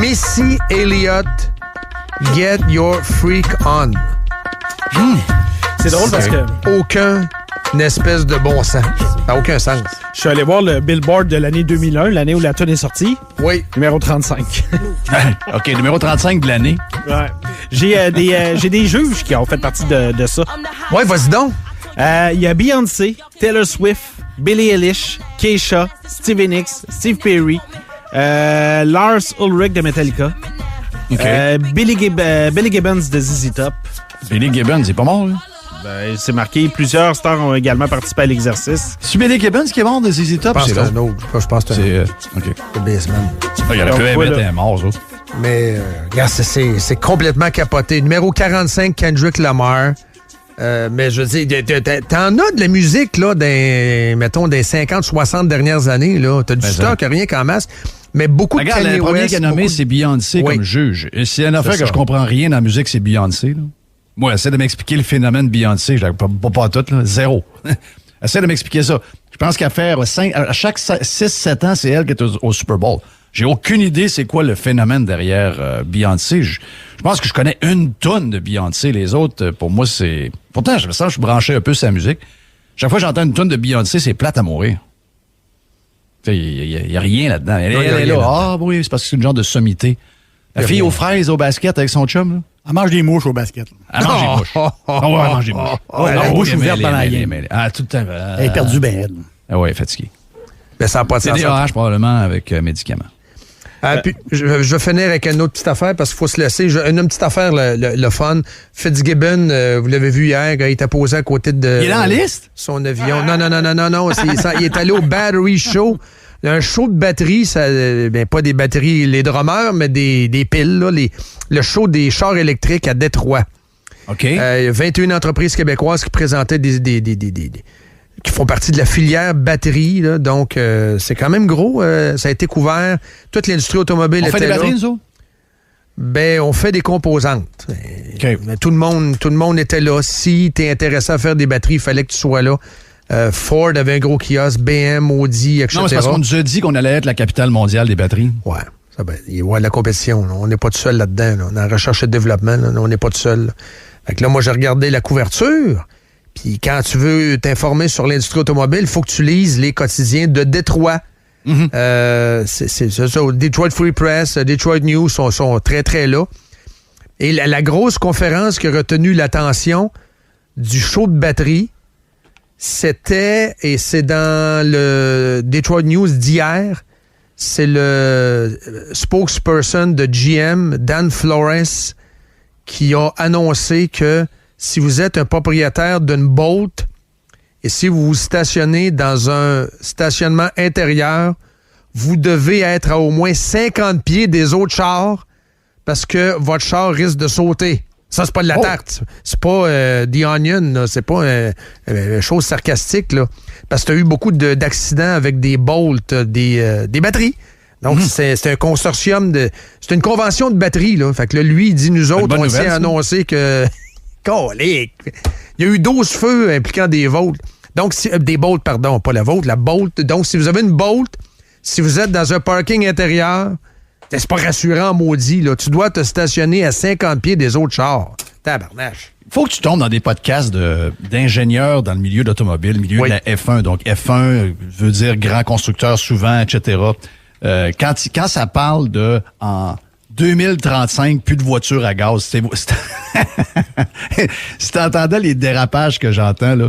Missy Elliott, Get Your Freak On. C'est drôle parce que... Aucun espèce de bon sens. Ça n'a aucun sens. Je suis allé voir le Billboard de l'année 2001, l'année où la tune est sortie. Oui. Numéro 35. OK, numéro 35 de l'année. Ouais. J'ai des juges qui ont fait partie de ça. Ouais, vas-y donc. Il y a Beyoncé, Taylor Swift, Billie Eilish, Keisha, Stevie Nicks, Steve Perry, Lars Ulrich de Metallica, Billy Gibbons de ZZ Top. Billy Gibbons, il est pas mort, là? Ben, c'est marqué. Plusieurs stars ont également participé à l'exercice. C'est Billy Gibbons qui est mort de ZZ Top? Je pense que c'est un autre. Je pense que c'est OK. Le Bassman. Il aurait pu être un mort, ça. Mais, regarde, c'est complètement capoté. Numéro 45, Kendrick Lamar. Mais je veux dire, t'en as de la musique, là, mettons, des 50-60 dernières années, là. T'as du stock, rien qu'en masse. Mais beaucoup de Kanye West. Le premier qui a nommé, c'est Beyoncé comme juge. Et s'il y a une affaire que je comprends rien dans la musique, c'est Beyoncé, là. Moi, essaie de m'expliquer le phénomène Beyoncé. Je pas tout, là. Zéro. Essaie de m'expliquer ça. Je pense qu'à chaque 6-7 ans, c'est elle qui est au Super Bowl. J'ai aucune idée c'est quoi le phénomène derrière Beyoncé. Je pense que je connais une tonne de Beyoncé. Les autres, pour moi, c'est... Pourtant, je me sens que je suis branché un peu sur la musique. Chaque fois que j'entends une tonne de Beyoncé, c'est plate à mourir. Il n'y a rien là-dedans. Elle est là. Ah oui, c'est parce que c'est une genre de sommité. La fille aux fraises au basket avec son chum, là. Elle mange des mouches au basket. Elle mange des mouches. Elle mange des mouches. Elle a la bouche ouverte pendant la game. Tout le temps. Elle est perdue bien raide. Ah oui, fatiguée. Ben, ça n'a pas de sens. C'est TDAH probablement avec médicaments. Puis, je vais finir avec une autre petite affaire parce qu'il faut se laisser. Une petite affaire, le fun. Fitzgibbon, vous l'avez vu hier, il était posé à côté de... Il est dans la liste? Son avion. Non. Il est allé au Battery Show. Un show de batterie, pas des batteries, les drummers, mais des piles, là, le show des chars électriques à Détroit. OK. 21 entreprises québécoises qui présentaient qui font partie de la filière batterie, là, donc c'est quand même gros. Ça a été couvert. Toute l'industrie automobile était là. On fait des batteries, nous autres? Ben, on fait des composantes. Okay. Mais tout le monde était là. Si tu es intéressé à faire des batteries, il fallait que tu sois là. Ford avait un gros kiosque, BM, Audi, etc. Non, mais c'est parce qu'on nous a dit qu'on allait être la capitale mondiale des batteries. Ouais. Il y a de la compétition. Là. On n'est pas tout seul là-dedans. Là. On est en recherche et développement. Là. On n'est pas tout seul. Fait que là, moi, j'ai regardé la couverture. Puis quand tu veux t'informer sur l'industrie automobile, il faut que tu lises les quotidiens de Détroit. Mm-hmm. C'est ça. Detroit Free Press, Detroit News sont très, très là. Et la grosse conférence qui a retenu l'attention du show de batterie, c'était, et c'est dans le Detroit News d'hier, c'est le spokesperson de GM, Dan Flores, qui a annoncé que si vous êtes un propriétaire d'une Bolt et si vous vous stationnez dans un stationnement intérieur, vous devez être à au moins 50 pieds des autres chars parce que votre char risque de sauter. Ça, c'est pas de la tarte. C'est pas The Onion, là. C'est pas une chose sarcastique, là. Parce que tu as eu beaucoup d'accidents avec des bolts, des batteries. Donc, c'est un consortium c'est une convention de batteries, là. Fait que là, lui, il dit, nous autres, on s'est annoncé que... Colique! Il y a eu 12 feux impliquant des volts. Donc, des bolts, pardon, pas la Volt, la Bolt. Donc, si vous avez une Bolt, si vous êtes dans un parking intérieur, c'est pas rassurant, maudit, là. Tu dois te stationner à 50 pieds des autres chars. Tabarnache. Faut que tu tombes dans des podcasts d'ingénieurs dans le milieu de l'automobile, le milieu de la F1. Donc, F1 veut dire grand constructeur souvent, etc. Quand ça parle de en 2035, plus de voitures à gaz, si t'entendais les dérapages que j'entends, là,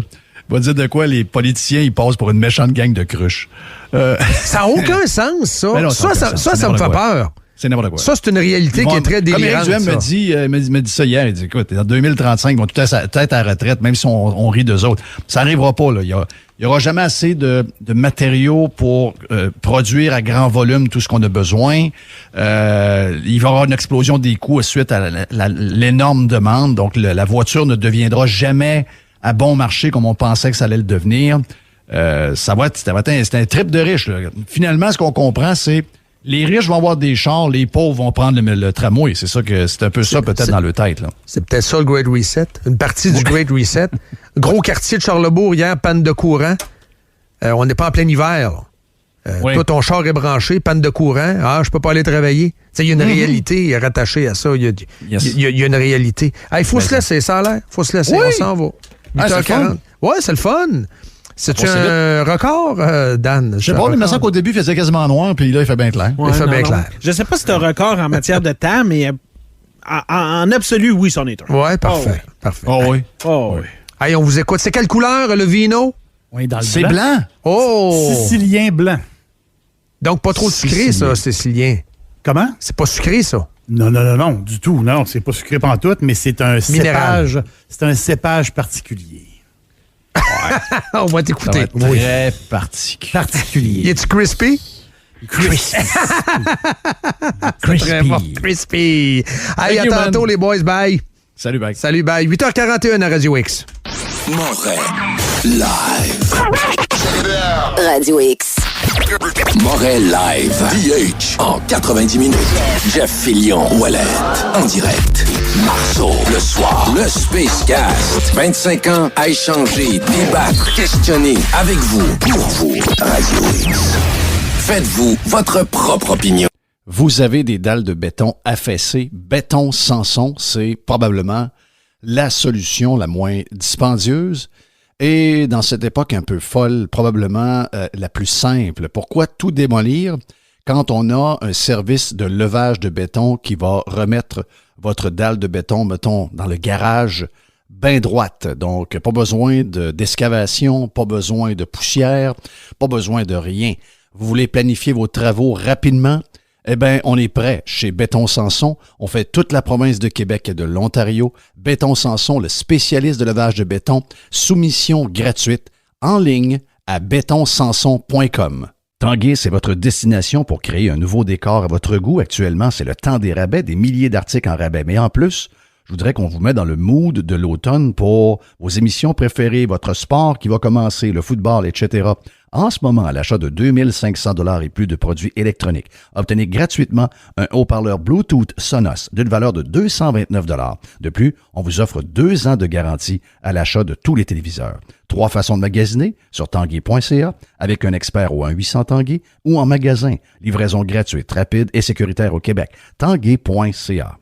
va dire de quoi les politiciens, ils passent pour une méchante gang de cruches. Ça n'a aucun sens, ça. Non, ça me fait peur. C'est n'importe quoi. Ça, c'est une réalité qui est très délirante. Comme Eric Duhem me dit ça hier. Il dit, écoute, en 2035, ils vont tout être à la retraite, même si on rit d'eux autres. Ça n'arrivera pas, là. Il y aura jamais assez de matériaux pour produire à grand volume tout ce qu'on a besoin. Il va y avoir une explosion des coûts suite à l'énorme demande. Donc, la voiture ne deviendra jamais à bon marché comme on pensait que ça allait le devenir. C'est un trip de riches, là. Finalement, ce qu'on comprend, c'est les riches vont avoir des chars, les pauvres vont prendre le tramway. C'est un peu ça peut-être dans leur tête, là. C'est peut-être ça le Great Reset. Une partie du Great Reset. Gros quartier de Charlebourg, hier, panne de courant. On n'est pas en plein hiver. Toi, ton char est branché, panne de courant. Ah, je peux pas aller travailler. Il y a une réalité rattachée à ça. Il y a une réalité. Il faut se laisser, ça a l'air. Il faut se laisser, on s'en va. 8h40. Ouais, c'est le fun. C'est un record, Dan? Je sais pas, mais il me semble qu'au début, il faisait quasiment noir, puis là, il fait bien clair. Il fait bien clair. Je sais pas si c'est un record en matière de temps, mais en absolu, oui, c'en est un. Ouais, parfait. Parfait. Oh oui. Oh oui. Allez, on vous écoute. C'est quelle couleur, le vino? Oui, dans le C'est blanc. Oh! Sicilien blanc. Donc, pas trop sucré, ça, sicilien. Comment? C'est pas sucré, ça? Non, du tout. Non, c'est pas sucré pantoute, mais c'est un cépage. C'est un cépage particulier. Ouais. On va t'écouter. Très particulier. Es-tu crispy? Crispy. Crispy. Allez, à tantôt, les boys. Bye. Salut, bye. Salut, bye. 8h41 à Radio X. Moret Live. Radio X. Moret Live. DH en 90 minutes. Jeff Fillion, Ouellet. En direct. Marceau, le soir. Le Space Cast. 25 ans à échanger, débattre, questionner avec vous, pour vous. Radio X. Faites-vous votre propre opinion. Vous avez des dalles de béton affaissées. Béton Sanson, c'est probablement la solution la moins dispendieuse et dans cette époque un peu folle, probablement la plus simple. Pourquoi tout démolir quand on a un service de levage de béton qui va remettre votre dalle de béton, mettons, dans le garage bien droite. Donc, pas besoin d'excavation, pas besoin de poussière, pas besoin de rien. Vous voulez planifier vos travaux rapidement? Eh bien, on est prêt. Chez Béton Sanson, on fait toute la province de Québec et de l'Ontario. Béton Sanson, le spécialiste de levage de béton, soumission gratuite en ligne à bétonsanson.com. Tanguay, c'est votre destination pour créer un nouveau décor à votre goût. Actuellement, c'est le temps des rabais, des milliers d'articles en rabais. Mais en plus, je voudrais qu'on vous mette dans le mood de l'automne pour vos émissions préférées, votre sport qui va commencer, le football, etc. En ce moment, à l'achat de 2500 $ et plus de produits électroniques, obtenez gratuitement un haut-parleur Bluetooth Sonos d'une valeur de 229 $. De plus, on vous offre 2 ans de garantie à l'achat de tous les téléviseurs. 3 façons de magasiner sur tanguay.ca avec un expert au 1-800 Tanguay ou en magasin. Livraison gratuite, rapide et sécuritaire au Québec. Tanguay.ca.